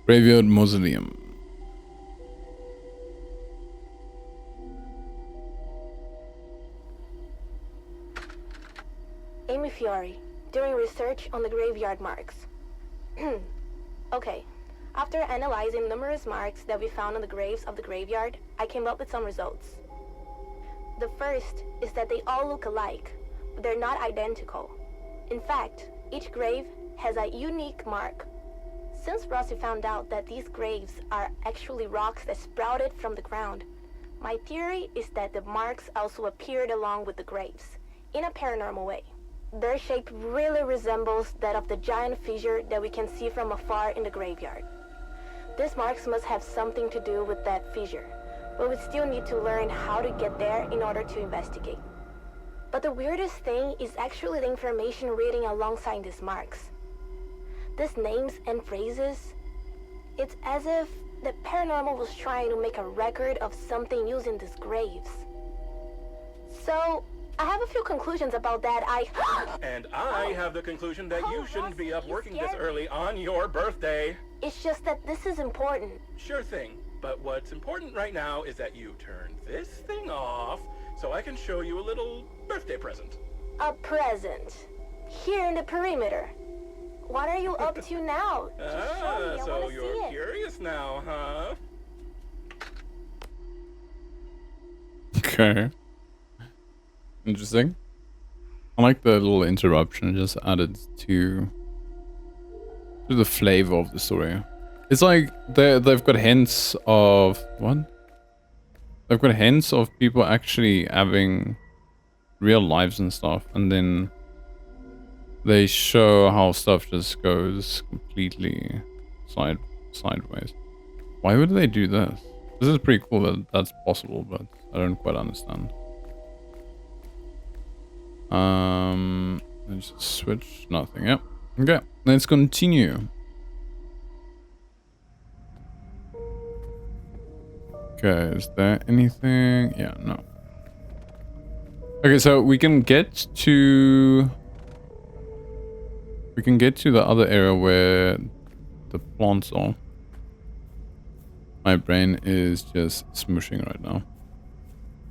Graveyard mausoleum. Amy Fiore, doing research on the graveyard marks. Okay, after analyzing numerous marks that we found on the graves of the graveyard, I came up with some results. The first is that they all look alike, but they're not identical. In fact, each grave has a unique mark. Since Rossi found out that these graves are actually rocks that sprouted from the ground, my theory is that the marks also appeared along with the graves, in a paranormal way. Their shape really resembles that of the giant fissure that we can see from afar in the graveyard. These marks must have something to do with that fissure, but we still need to learn how to get there in order to investigate. But the weirdest thing is actually the information reading alongside these marks. These names and phrases, it's as if the paranormal was trying to make a record of something using these graves. So, I have a few conclusions about that. And I have the conclusion that you shouldn't be up working this early on your birthday. It's just that this is important. Sure thing. But what's important right now is that you turn this thing off so I can show you a little birthday present. A present? Here in the perimeter? What are you up to now? Just show me, I so want to see you're it. curious now, huh? Okay. Interesting. I like the little interruption it just added to the flavor of the story. It's like they've got hints of what? They've got hints of people actually having real lives and stuff, and then they show how stuff just goes completely sideways. Why would they do this? This is pretty cool that that's possible, but I don't quite understand. Let's just switch. Nothing. Yep. Okay. Let's continue. Okay. Is there anything? Yeah. No. Okay. So we can get to the other area where the plants are. My brain is just smushing right now.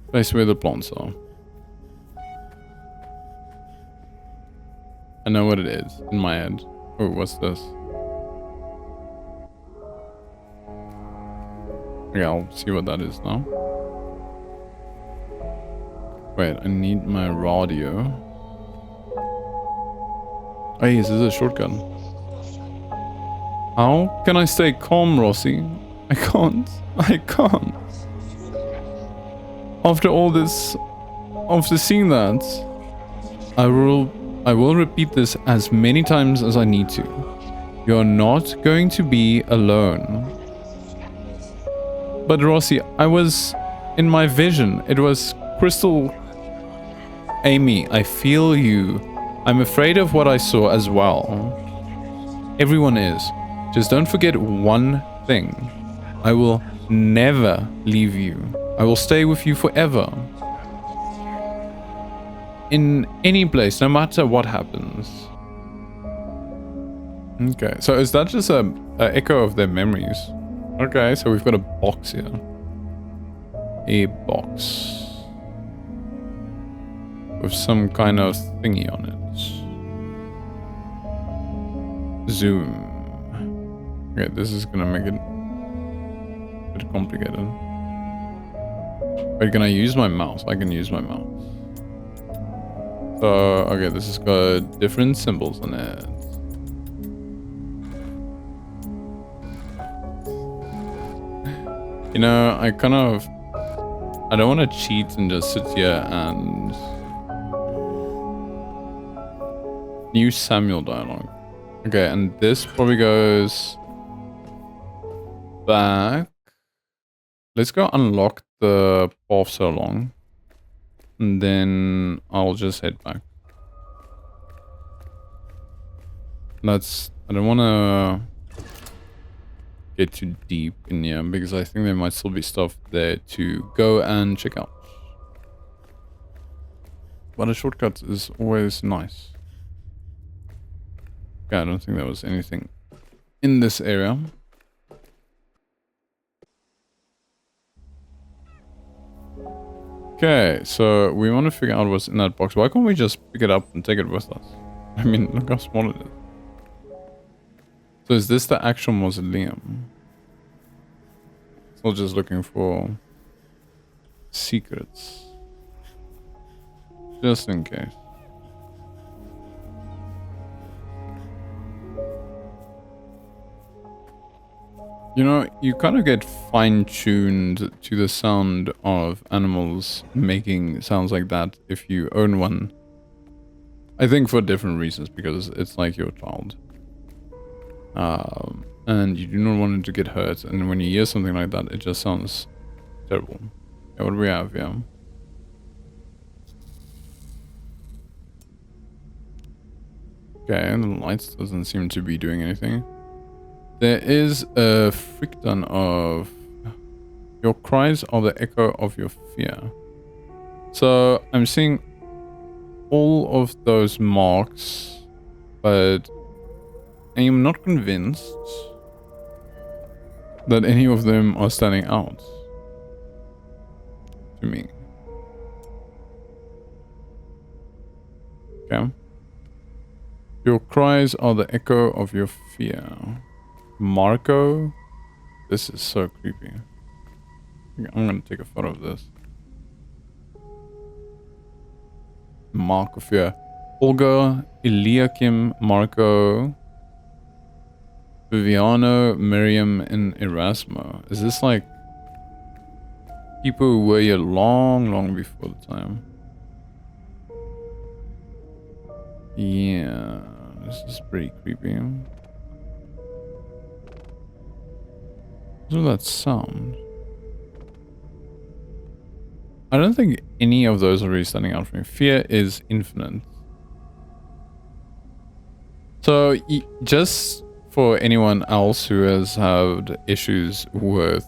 Place where the plants are. I know what it is in my head. Oh, what's this? Okay, I'll see what that is now. Wait, I need my radio. Hey, is this a shortcut? How can I stay calm, Rossi? I can't. I can't. After all this, after seeing that, I will repeat this as many times as I need to. You're not going to be alone. But Rossi, I was in my vision. It was crystal. Amy, I feel you. I'm afraid of what I saw as well. Everyone is. Just don't forget one thing. I will never leave you. I will stay with you forever. In any place, no matter what happens. Okay, so is that just a echo of their memories? Okay, so we've got a box here. A box. With some kind of thingy on it. Zoom. Okay, this is gonna make it a bit complicated. Wait, can I use my mouse? I can use my mouse. So, okay, this has got different symbols on it. You know, I don't want to cheat and just sit here and new Samuel dialogue. Okay, and this probably goes back. Let's go unlock the path so long. And then I'll just head back. I don't want to get too deep in here because I think there might still be stuff there to go and check out. But a shortcut is always nice. Okay, I don't think there was anything in this area. Okay, so we want to figure out what's in that box. Why can't we just pick it up and take it with us? I mean, look how small it is. So is this the actual mausoleum? Still just looking for secrets. Just in case. You know, you kind of get fine-tuned to the sound of animals making sounds like that if you own one. I think for different reasons, because it's like your child. And you do not want it to get hurt, and when you hear something like that, it just sounds terrible. Yeah, what do we have here? Okay, and the lights doesn't seem to be doing anything. There is a freak ton of your cries are the echo of your fear. So I'm seeing all of those marks, but I am not convinced that any of them are standing out to me. Okay. Your cries are the echo of your fear. Marco? This is so creepy. I'm gonna take a photo of this. Mark of Fear. Olga, Eliakim, Marco, Viviano, Miriam, and Erasmo. Is this like people who were here long before the time? Yeah, this is pretty creepy. What's that sound? I don't think any of those are really standing out for me. Fear is infinite. So, just for anyone else who has had issues with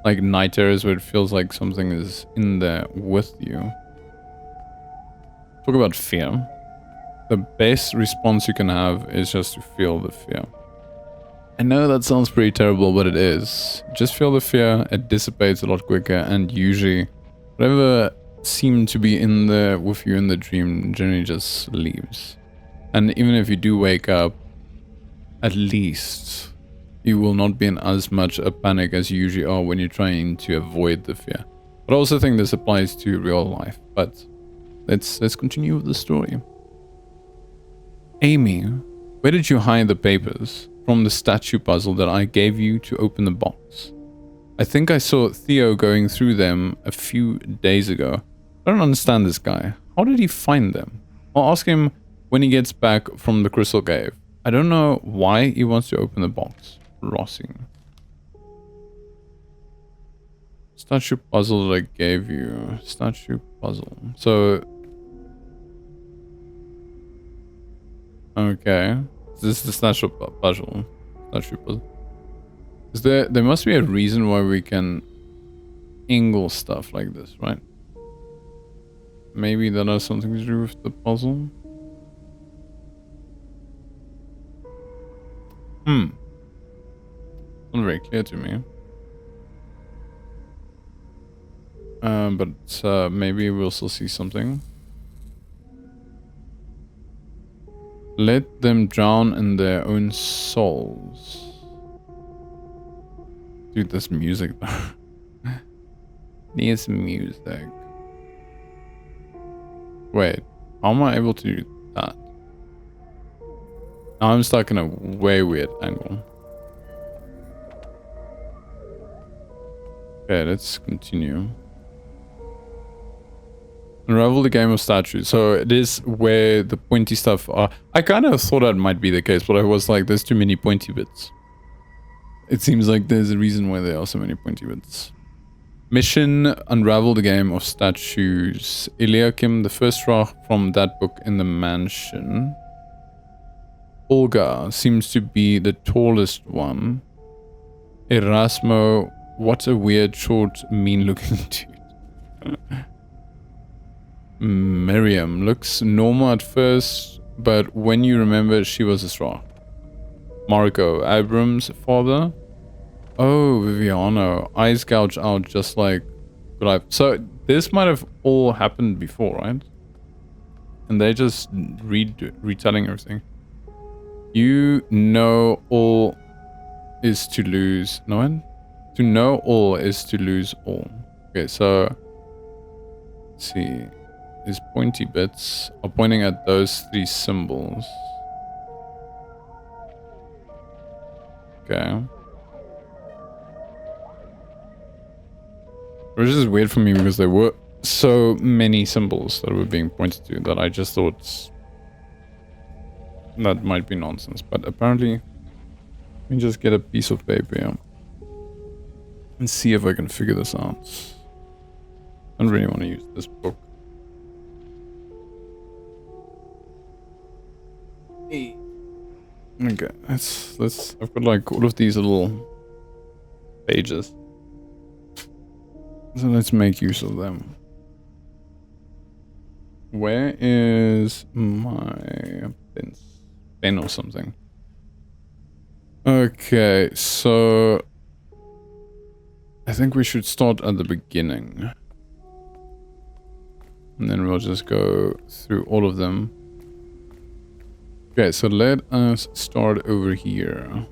like night terrors where it feels like something is in there with you. Talk about fear. The best response you can have is just to feel the fear. I know that sounds pretty terrible, but it is. Just feel the fear, it dissipates a lot quicker, and usually whatever seemed to be in there with you in the dream generally just leaves. And even if you do wake up, at least you will not be in as much a panic as you usually are when you're trying to avoid the fear. But I also think this applies to real life. But let's continue with the story. Amy, where did you hide the papers from the statue puzzle that I gave you to open the box? I think I saw Theo going through them a few days ago. I don't understand this guy. How did he find them? I'll ask him when he gets back from the Crystal Cave. I don't know why he wants to open the box. Rossing. Statue puzzle that I gave you. Statue puzzle. So... okay. This is the statue puzzle. Statue puzzle. Is there must be a reason why we can angle stuff like this, right? Maybe that has something to do with the puzzle? Not very clear to me. But maybe we'll still see something. Let them drown in their own souls. Dude, this music though. Needs music. Wait, how am I able to do that? Now I'm stuck in a way weird angle. Okay, let's continue. Unravel the game of statues. So it is where the pointy stuff are. I kind of thought that might be the case, but I was like, there's too many pointy bits. It seems like there's a reason why there are so many pointy bits. Mission: Unravel the Game of Statues. Eliakim, the first Strach from that book in the mansion. Olga seems to be the tallest one. Erasmo, what a weird, short, mean-looking dude. Miriam looks normal at first, but when you remember she was a Strach. Marco, Abram's father. Oh, Viviano. Eyes gouged out just like... So, this might have all happened before, right? And they just retelling everything. You know all is to lose... No one? To know all is to lose all. Okay, so... Let's see. These pointy bits are pointing at those three symbols. Okay. Which is weird for me because there were so many symbols that were being pointed to that I just thought that might be nonsense. But apparently, let me just get a piece of paper here and see if I can figure this out. I don't really want to use this book. Okay, let's I've got like all of these little pages. So let's make use of them. Where is my pen or something? Okay, so I think we should start at the beginning. And then we'll just go through all of them. Okay, so let us start over here.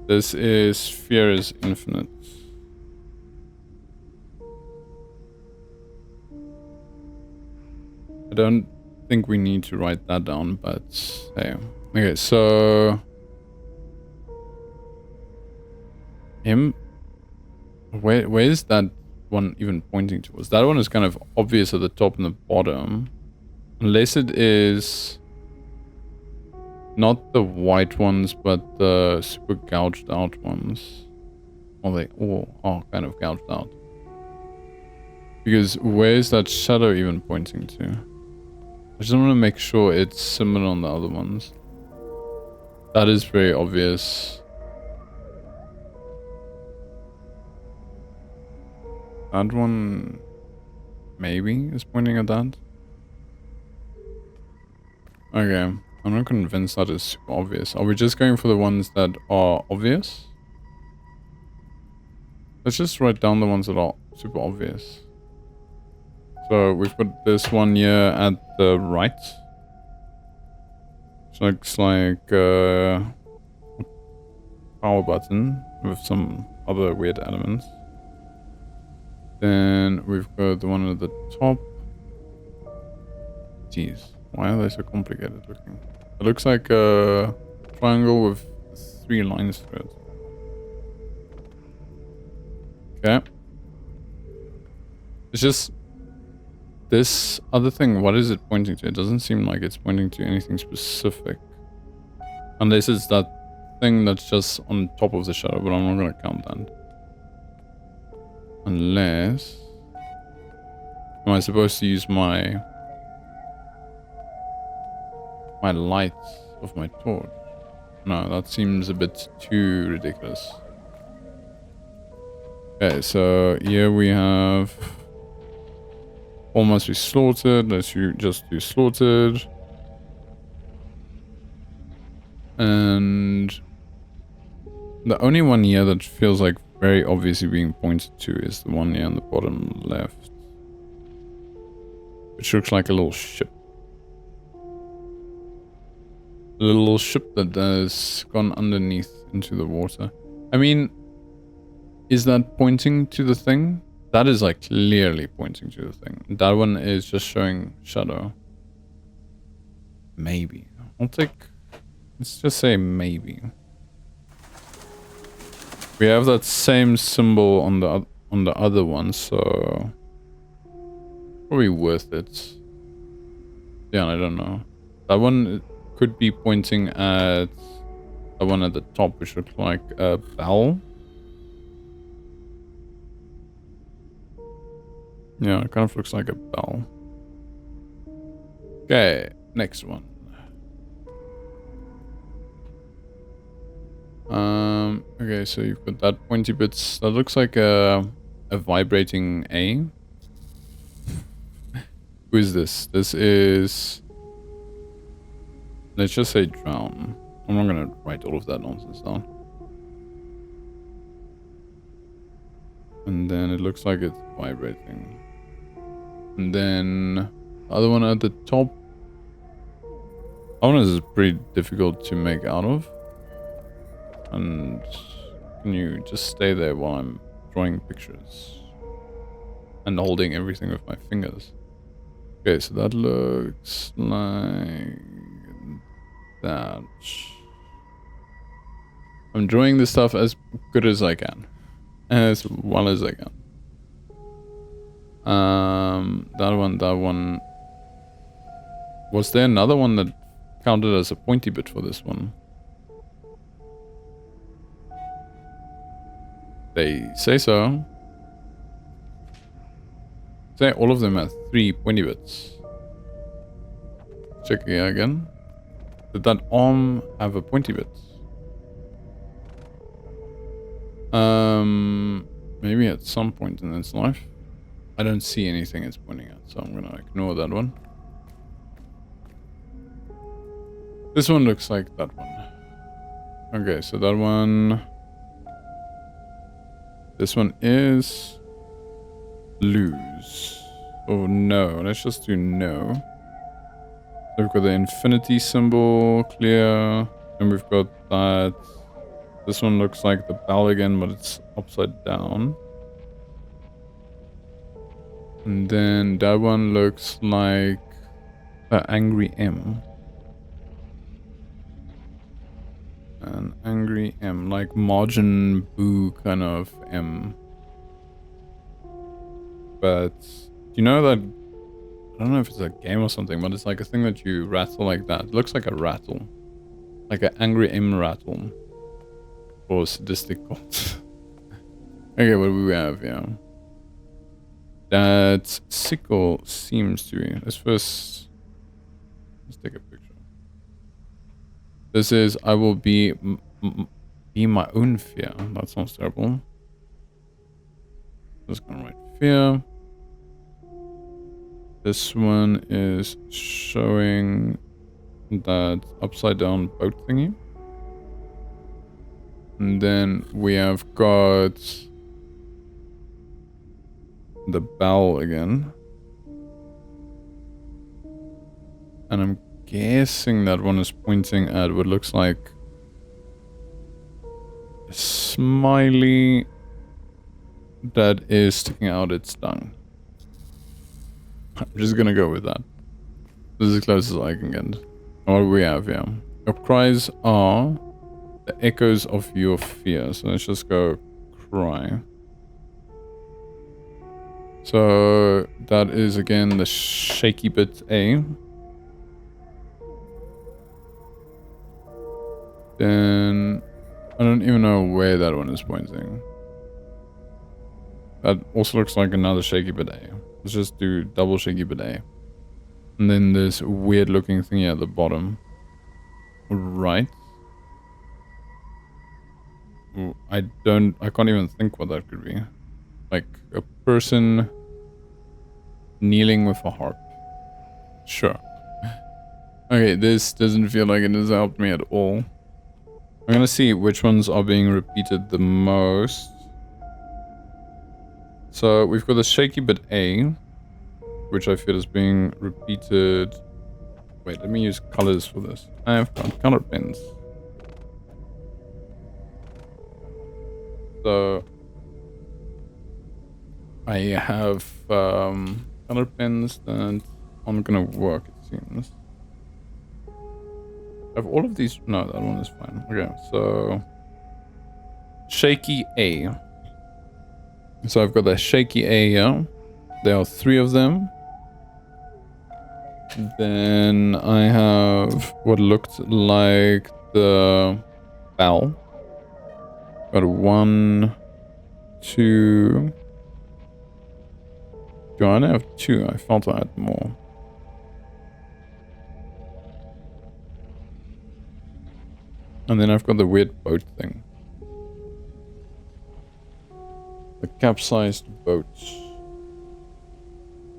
This is Fear is Infinite. I don't think we need to write that down, but hey. Okay, so... Where is that one even pointing towards? That one is kind of obvious at the top and the bottom. Unless it is... not the white ones, but the super gouged out ones. Well, they all are kind of gouged out. Because where is that shadow even pointing to? I just want to make sure it's similar on the other ones. That is very obvious. That one maybe is pointing at that. Okay, I'm not convinced that is super obvious. Are we just going for the ones that are obvious? Let's just write down the ones that are super obvious. So we've got this one here at the right. Which looks like a power button with some other weird elements. Then we've got the one at the top. Jeez, Why are they so complicated looking? It looks like a triangle with 3 lines through it. Okay. It's just this other thing. What is it pointing to? It doesn't seem like it's pointing to anything specific. Unless it's that thing that's just on top of the shadow, but I'm not going to count that. Unless... Am I supposed to use my light of my torch? No, that seems a bit too ridiculous. Okay, so here we have... All must be slaughtered. Let's just do slaughtered. And the only one here that feels like very obviously being pointed to is the one here on the bottom left, which looks like a little ship. A little ship that has gone underneath into the water. I mean, is that pointing to the thing? That is like clearly pointing to the thing. That one is just showing shadow. Maybe. I'll take... Let's just say maybe. We have that same symbol on the other one, so probably worth it. Yeah, I don't know. That one could be pointing at the one at the top, which looks like a bell. Yeah, it kind of looks like a bell. Okay, next one. Okay, so you've got that pointy bits. That looks like a vibrating A. Who is this? This is... Let's just say drown. I'm not gonna write all of that nonsense down. And then it looks like it's vibrating. And then the other one at the top. That one is pretty difficult to make out of. And can you just stay there while I'm drawing pictures and holding everything with my fingers? Okay, so that looks like that. I'm drawing this stuff as good as I can, as well as I can. That one. Was there another one that counted as a pointy bit for this one? They say so. Say all of them have 3 pointy bits. Check here again. Did that arm have a pointy bit? Maybe at some point in its life. I don't see anything it's pointing at, so I'm gonna ignore that one. This one looks like that one. Okay, so that one... This one is... lose. Oh no, let's just do no. So we've got the infinity symbol, clear. And we've got that. This one looks like the bell again, but it's upside down. And then that one looks like an angry M. An angry M, like Majin Buu kind of M. But you know that, I don't know if it's a game or something, but it's like a thing that you rattle like that. It looks like a rattle. Like an angry M rattle. Or sadistic cult. Okay, what do we have here? That sickle seems to be. Let's take a picture. This is, I will be my own fear. That sounds terrible. Just gonna write fear. This one is showing that upside down boat thingy. And then we have got the bell again. And I'm guessing that one is pointing at what looks like a smiley that is sticking out its tongue. I'm just gonna go with that. This is as close as I can get. What do we have here? Your cries are the echoes of your fear. So let's just go cry. So that is again the shaky bit A. Then I don't even know where that one is pointing. That also looks like another shaky bit A. Let's just do double shaky bit A. And then this weird looking thing here at the bottom. Right. Ooh, I can't even think what that could be. Like a person kneeling with a harp. Sure. Okay, this doesn't feel like it has helped me at all. I'm gonna see which ones are being repeated the most. So we've got the shaky bit A, which I feel is being repeated. Wait, let me use colors for this. I've got color pens. So I have color pens that aren't gonna work, it seems. I have all of these. No, that one is fine. Okay, so shaky A. So I've got the shaky A here. There are 3 of them. Then I have what looked like the bell. Got 1, 2. Do I only have 2? I thought I had more. And then I've got the weird boat thing. The capsized boat.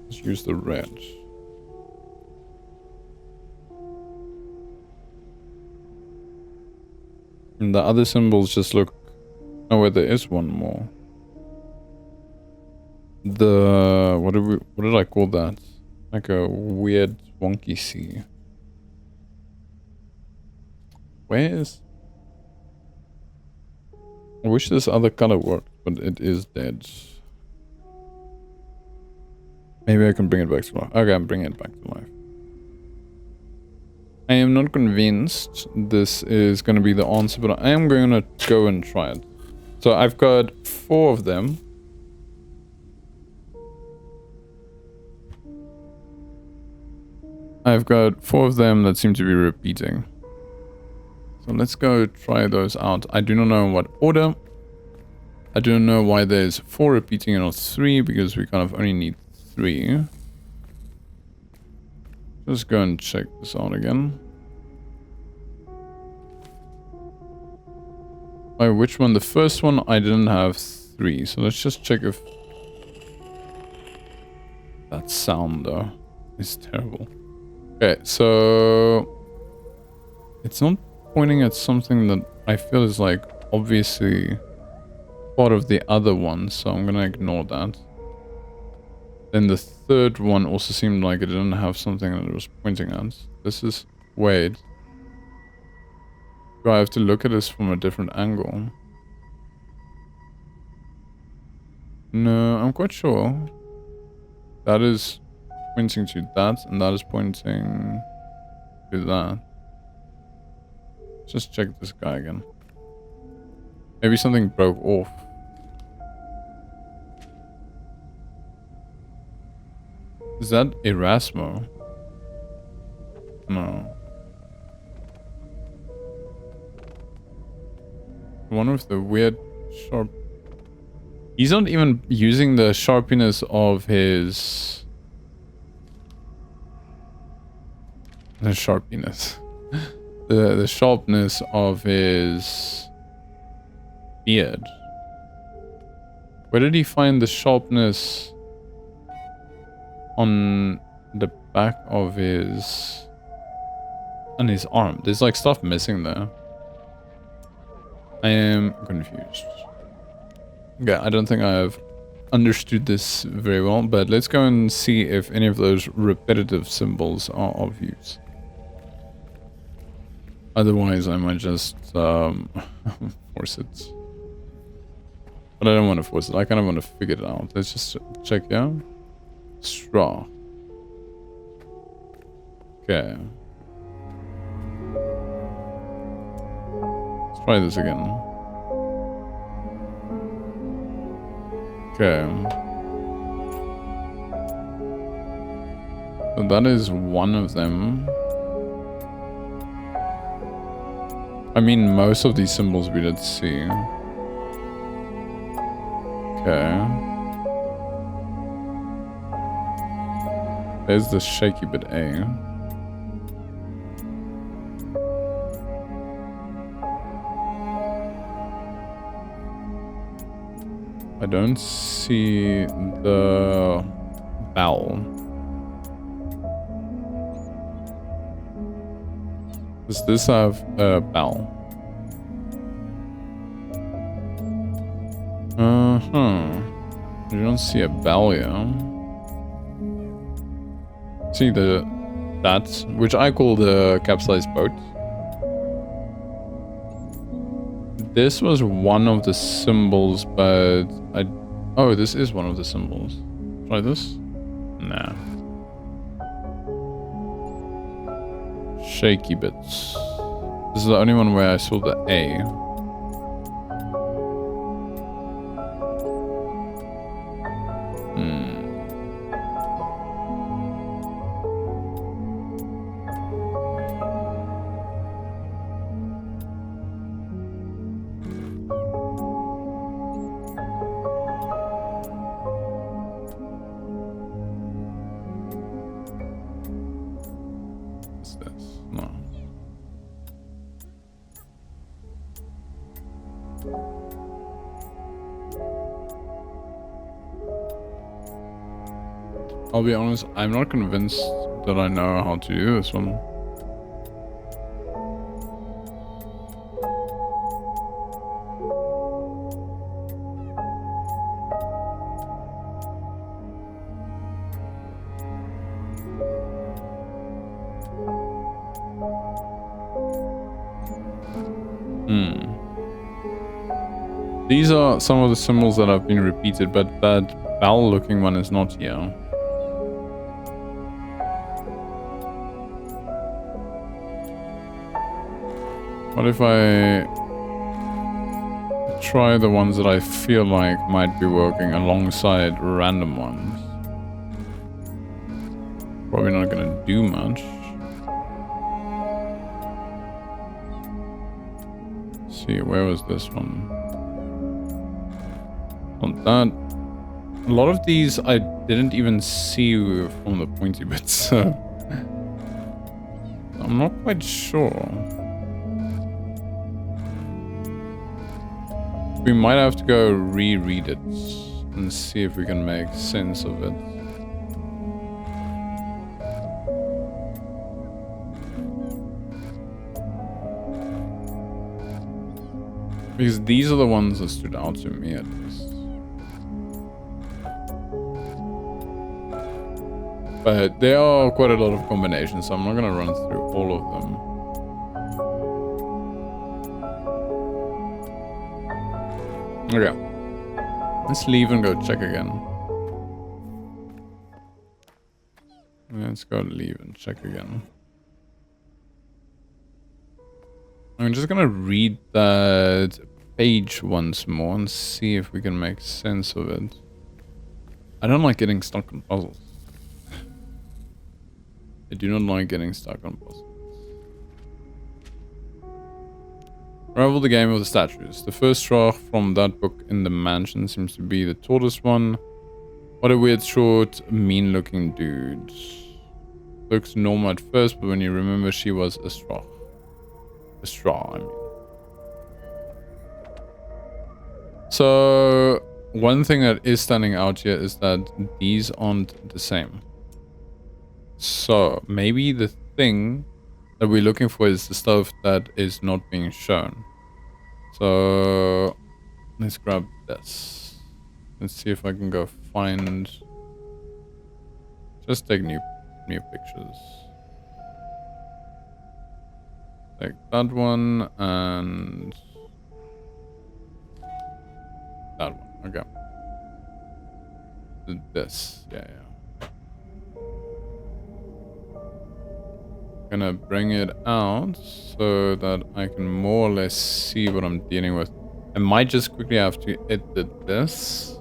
Let's use the red. And the other symbols just look... Oh wait, there is one more. The... What did I call that? Like a weird wonky sea. Where is... I wish this other color worked, but it is dead. Maybe I can bring it back to life. Okay, I'm bringing it back to life. I am not convinced this is going to be the answer, but I am going to go and try it. So I've got 4 of them. I've got 4 of them that seem to be repeating. So let's go try those out. I do not know in what order. I don't know why there's 4 repeating and not 3, because we kind of only need 3. Let's go and check this out again. By which one? The first one I didn't have 3, so let's just check if that sound though is terrible. Okay, so it's not pointing at something that I feel is like obviously part of the other one, so I'm gonna ignore that. Then the third one also seemed like it didn't have something that it was pointing at. This is... Wait. Do I have to look at this from a different angle? No, I'm quite sure. That is pointing to that, and that is pointing to that. Just check this guy again. Maybe something broke off. Is that Erasmo? No. One with the weird sharp... He's not even using the sharpness of his... The sharpness. The sharpness of his... beard. Where did he find the sharpness on the back of his... on his arm? There's like stuff missing there. I am confused. Yeah, I don't think I have understood this very well, but let's go and see if any of those repetitive symbols are of use. Otherwise, I might just force it. But I don't want to force it. I kind of want to figure it out. Let's just check, yeah? Straw. Okay. Let's try this again. Okay. So that is one of them. I mean, most of these symbols we did see. Okay. There's the shaky bit A. I don't see the bell. Does this have a bell? You don't see a bell here. See that, which I call the capsized boat. This was one of the symbols, but oh, this is one of the symbols. Try this? Nah. Shaky bits. This is the only one where I saw the A. I'll be honest, I'm not convinced that I know how to do this one. These are some of the symbols that have been repeated, but that bell looking one is not here. What if I try the ones that I feel like might be working alongside random ones? Probably not gonna do much. Let's see, where was this one? On that. A lot of these I didn't even see from the pointy bits, so I'm not quite sure. We might have to go reread it and see if we can make sense of it. Because these are the ones that stood out to me at least. But there are quite a lot of combinations, so I'm not gonna run through all of them. Okay. Let's leave and go check again. Let's go leave and check again. I'm just gonna read that page once more and see if we can make sense of it. I don't like getting stuck on puzzles. I do not like getting stuck on puzzles. Unravel the game of the statues. The first Strach from that book in the mansion seems to be the tortoise one. What a weird, short, mean-looking dude. Looks normal at first, but when you remember she was a Strach. A straw, I mean. So, one thing that is standing out here is that these aren't the same. So, maybe the thing that we're looking for is the stuff that is not being shown. So, let's grab this. Let's see if I can go find... Just take new pictures. Take that one and... that one, okay. This, yeah. Gonna bring it out so that I can more or less see what I'm dealing with. I might just quickly have to edit this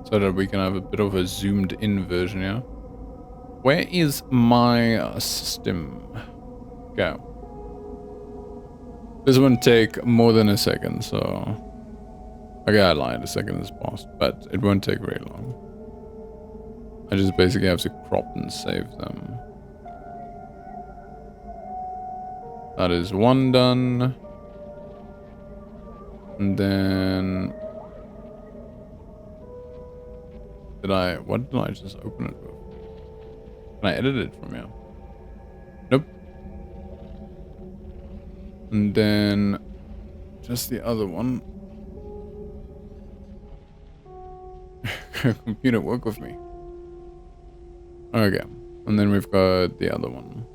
so that we can have a bit of a zoomed in version here. Where is my system? Okay. This won't take more than a second, so... Okay, I lied, a second has passed, but it won't take very long. I just basically have to crop and save them. That is one done. And then... What did I just open it with? Can I edit it from here? Nope. And then... just the other one. Computer, work with me. Okay. And then we've got the other one.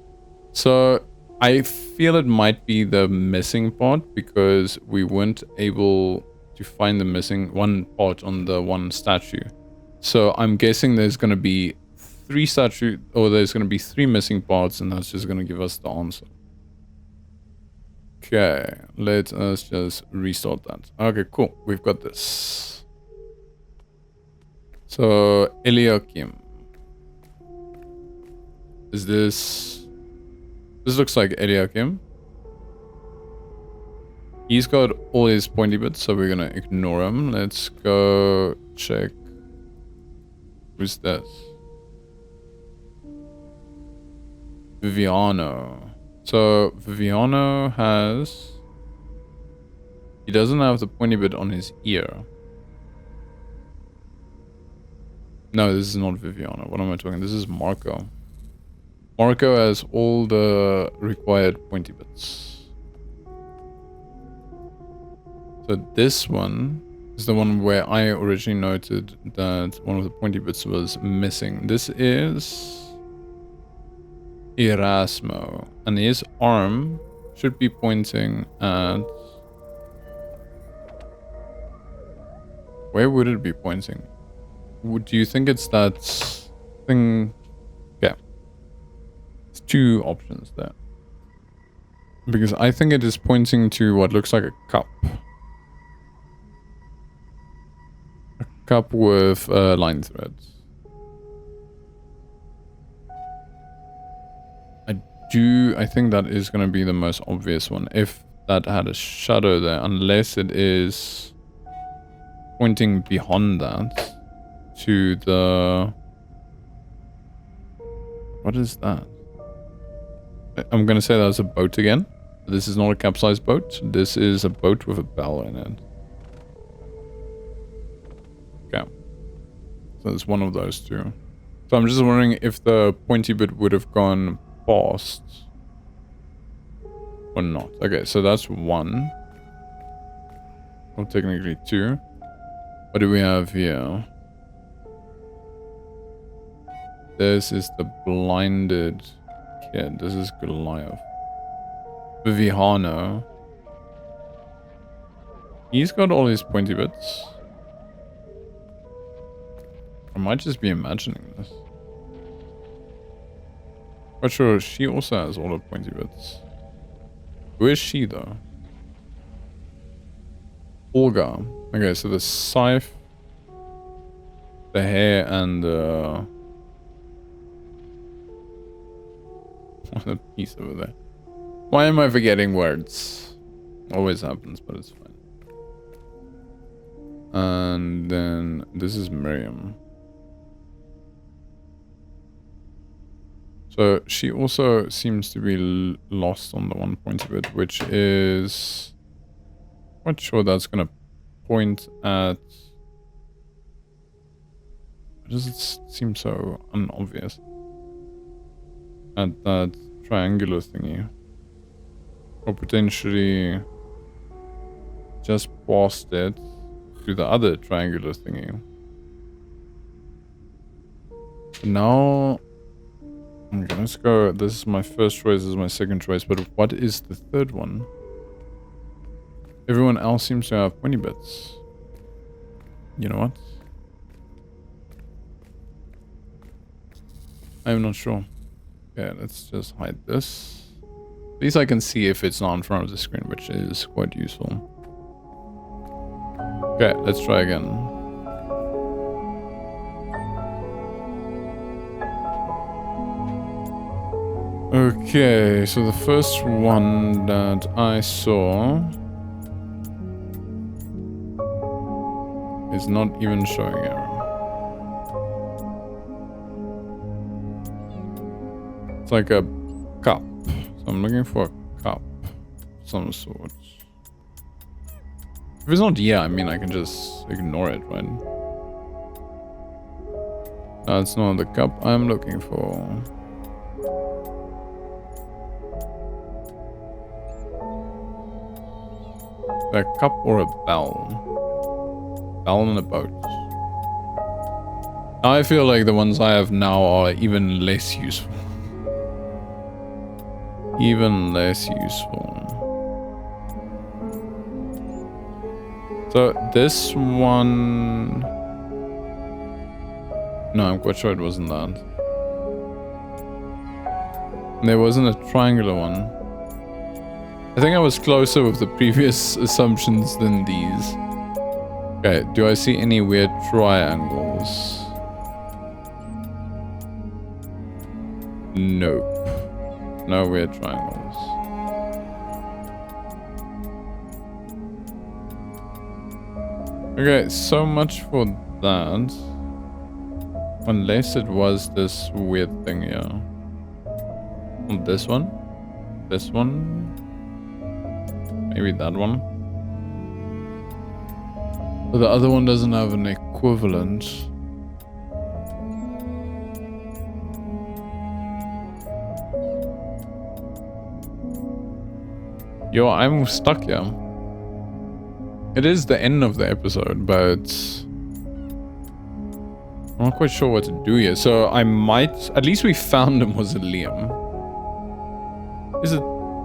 So... I feel it might be the missing part because we weren't able to find the missing one part on the one statue. So I'm guessing there's going to be there's going to be 3 missing parts, and that's just going to give us the answer. Okay, let us just restart that. Okay, cool. We've got this. So Eliakim. Is this... This looks like Eliakim. He's got all his pointy bits, so we're gonna ignore him. Let's go check. Who's this? Viviano. So Viviano has... He doesn't have the pointy bit on his ear. No, this is not Viviano. What am I talking? This is Marco. Marco has all the required pointy bits. So this one is the one where I originally noted that one of the pointy bits was missing. This is Erasmo, and his arm should be pointing at... Where would it be pointing? Do you think it's that thing? Yeah. There's 2 options there. Because I think it is pointing to what looks like a cup. A cup with line threads. I think that is going to be the most obvious one. If that had a shadow there, unless it is pointing beyond that to the... What is that? I'm going to say that's a boat again. This is not a capsized boat. This is a boat with a bell in it. Okay. So it's one of those 2. So I'm just wondering if the pointy bit would have gone past or not. Okay, so that's 1. Well, technically 2. What do we have here? This is the blinded kid. This is Goliath. Viviano. He's got all his pointy bits. I might just be imagining this. But sure, she also has all the pointy bits. Who is she though? Olga. Okay, so the scythe, the hair, and the a piece over there. Why am I forgetting words? Always happens, but it's fine. And then this is Miriam. So she also seems to be lost on the one point of it, which is... I'm not sure that's going to point at... Does it seem so unobvious? At that triangular thingy. Or potentially just past it to the other triangular thingy. Now... Okay, let's go. This is my first choice, this is my second choice, but what is the third one? Everyone else seems to have pointy bits. You know what? I'm not sure. Okay, let's just hide this. At least I can see if it's not in front of the screen, which is quite useful. Okay, let's try again. Okay, so the first one that I saw is not even showing here. It's like a cup. So I'm looking for a cup of some sort. If it's not here, I mean, I can just ignore it, right? That's not the cup I'm looking for. A cup or a bell? Bell on a boat. I feel like the ones I have now are even less useful. Even less useful. So this one... No, I'm quite sure it wasn't that. There wasn't a triangular one. I think I was closer with the previous assumptions than these. Okay, do I see any weird triangles? Nope. No weird triangles. Okay, so much for that. Unless it was this weird thing here. This one? This one? Maybe that one? But the other one doesn't have an equivalent. Yo, I'm stuck here. It is the end of the episode, but I'm not quite sure what to do here. So I might... At least we found a mausoleum. Is it...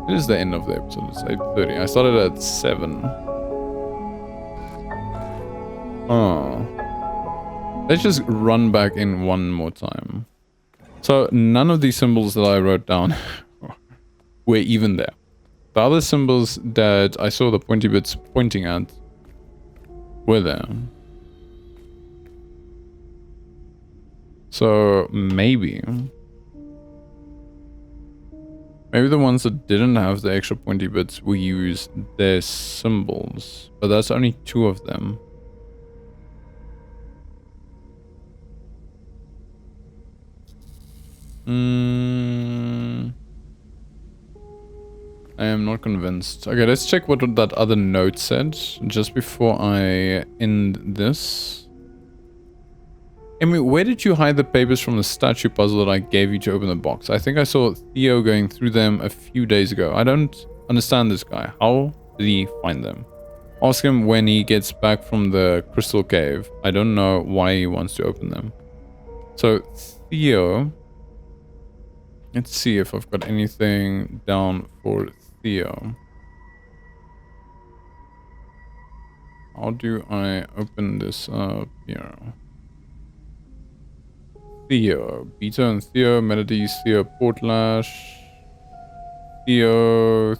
It is the end of the episode. It's 8:30. I started at 7. Oh. Let's just run back in one more time. So none of these symbols that I wrote down were even there. The other symbols that I saw the pointy bits pointing at were there. So maybe the ones that didn't have the extra pointy bits will use their symbols, but that's only 2 of them. I am not convinced. Okay, let's check what that other note said just before I end this. Amy, where did you hide the papers from the statue puzzle that I gave you to open the box? I think I saw Theo going through them a few days ago. I don't understand this guy. How did he find them? Ask him when he gets back from the crystal cave. I don't know why he wants to open them. So, Theo. Let's see if I've got anything down for Theo. How do I open this up here? Theo. Beta and Theo. Melodies. Theo. Portlash. Theo.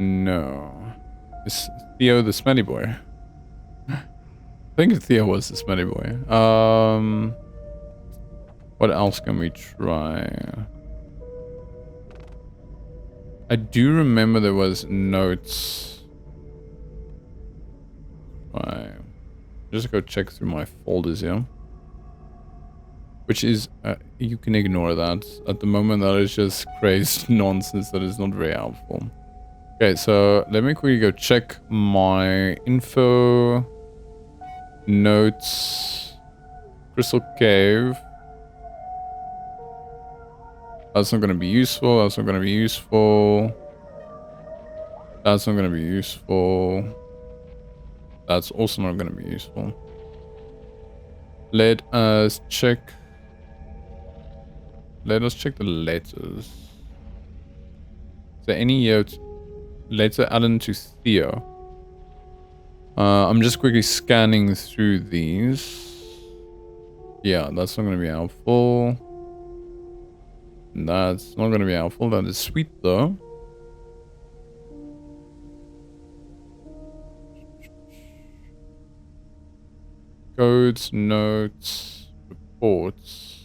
No. Is Theo the smelly boy? I think Theo was the smelly boy. What else can we try? I do remember there was notes. Right. Just go check through my folders here. Which is, you can ignore that. At the moment, that is just crazy nonsense that is not very helpful. Okay, so let me quickly go check my info, notes, crystal cave. That's not going to be useful. That's not going to be useful. That's not going to be useful. That's also not going to be useful. Let us check. Let us check the letters. Is there any letter Alan to Theo? I'm just quickly scanning through these. Yeah, that's not going to be helpful. That's not going to be helpful. That is sweet, though. Codes, notes, reports.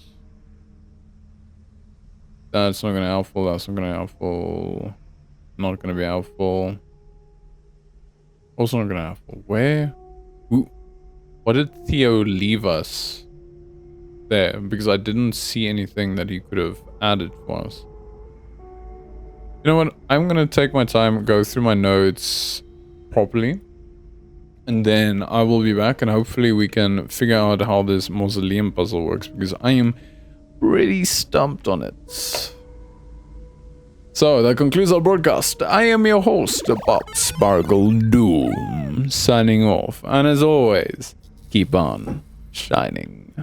That's not going to be helpful. That's not going to be helpful. Not going to be helpful. Also not going to be helpful. Where? Ooh. What did Theo leave us there? Because I didn't see anything that he could have added for us. You know what? I'm going to take my time, go through my notes properly. And then I will be back and hopefully we can figure out how this mausoleum puzzle works. Because I am pretty stumped on it. So that concludes our broadcast. I am your host, Bob Sparkle Doom, signing off. And as always, keep on shining.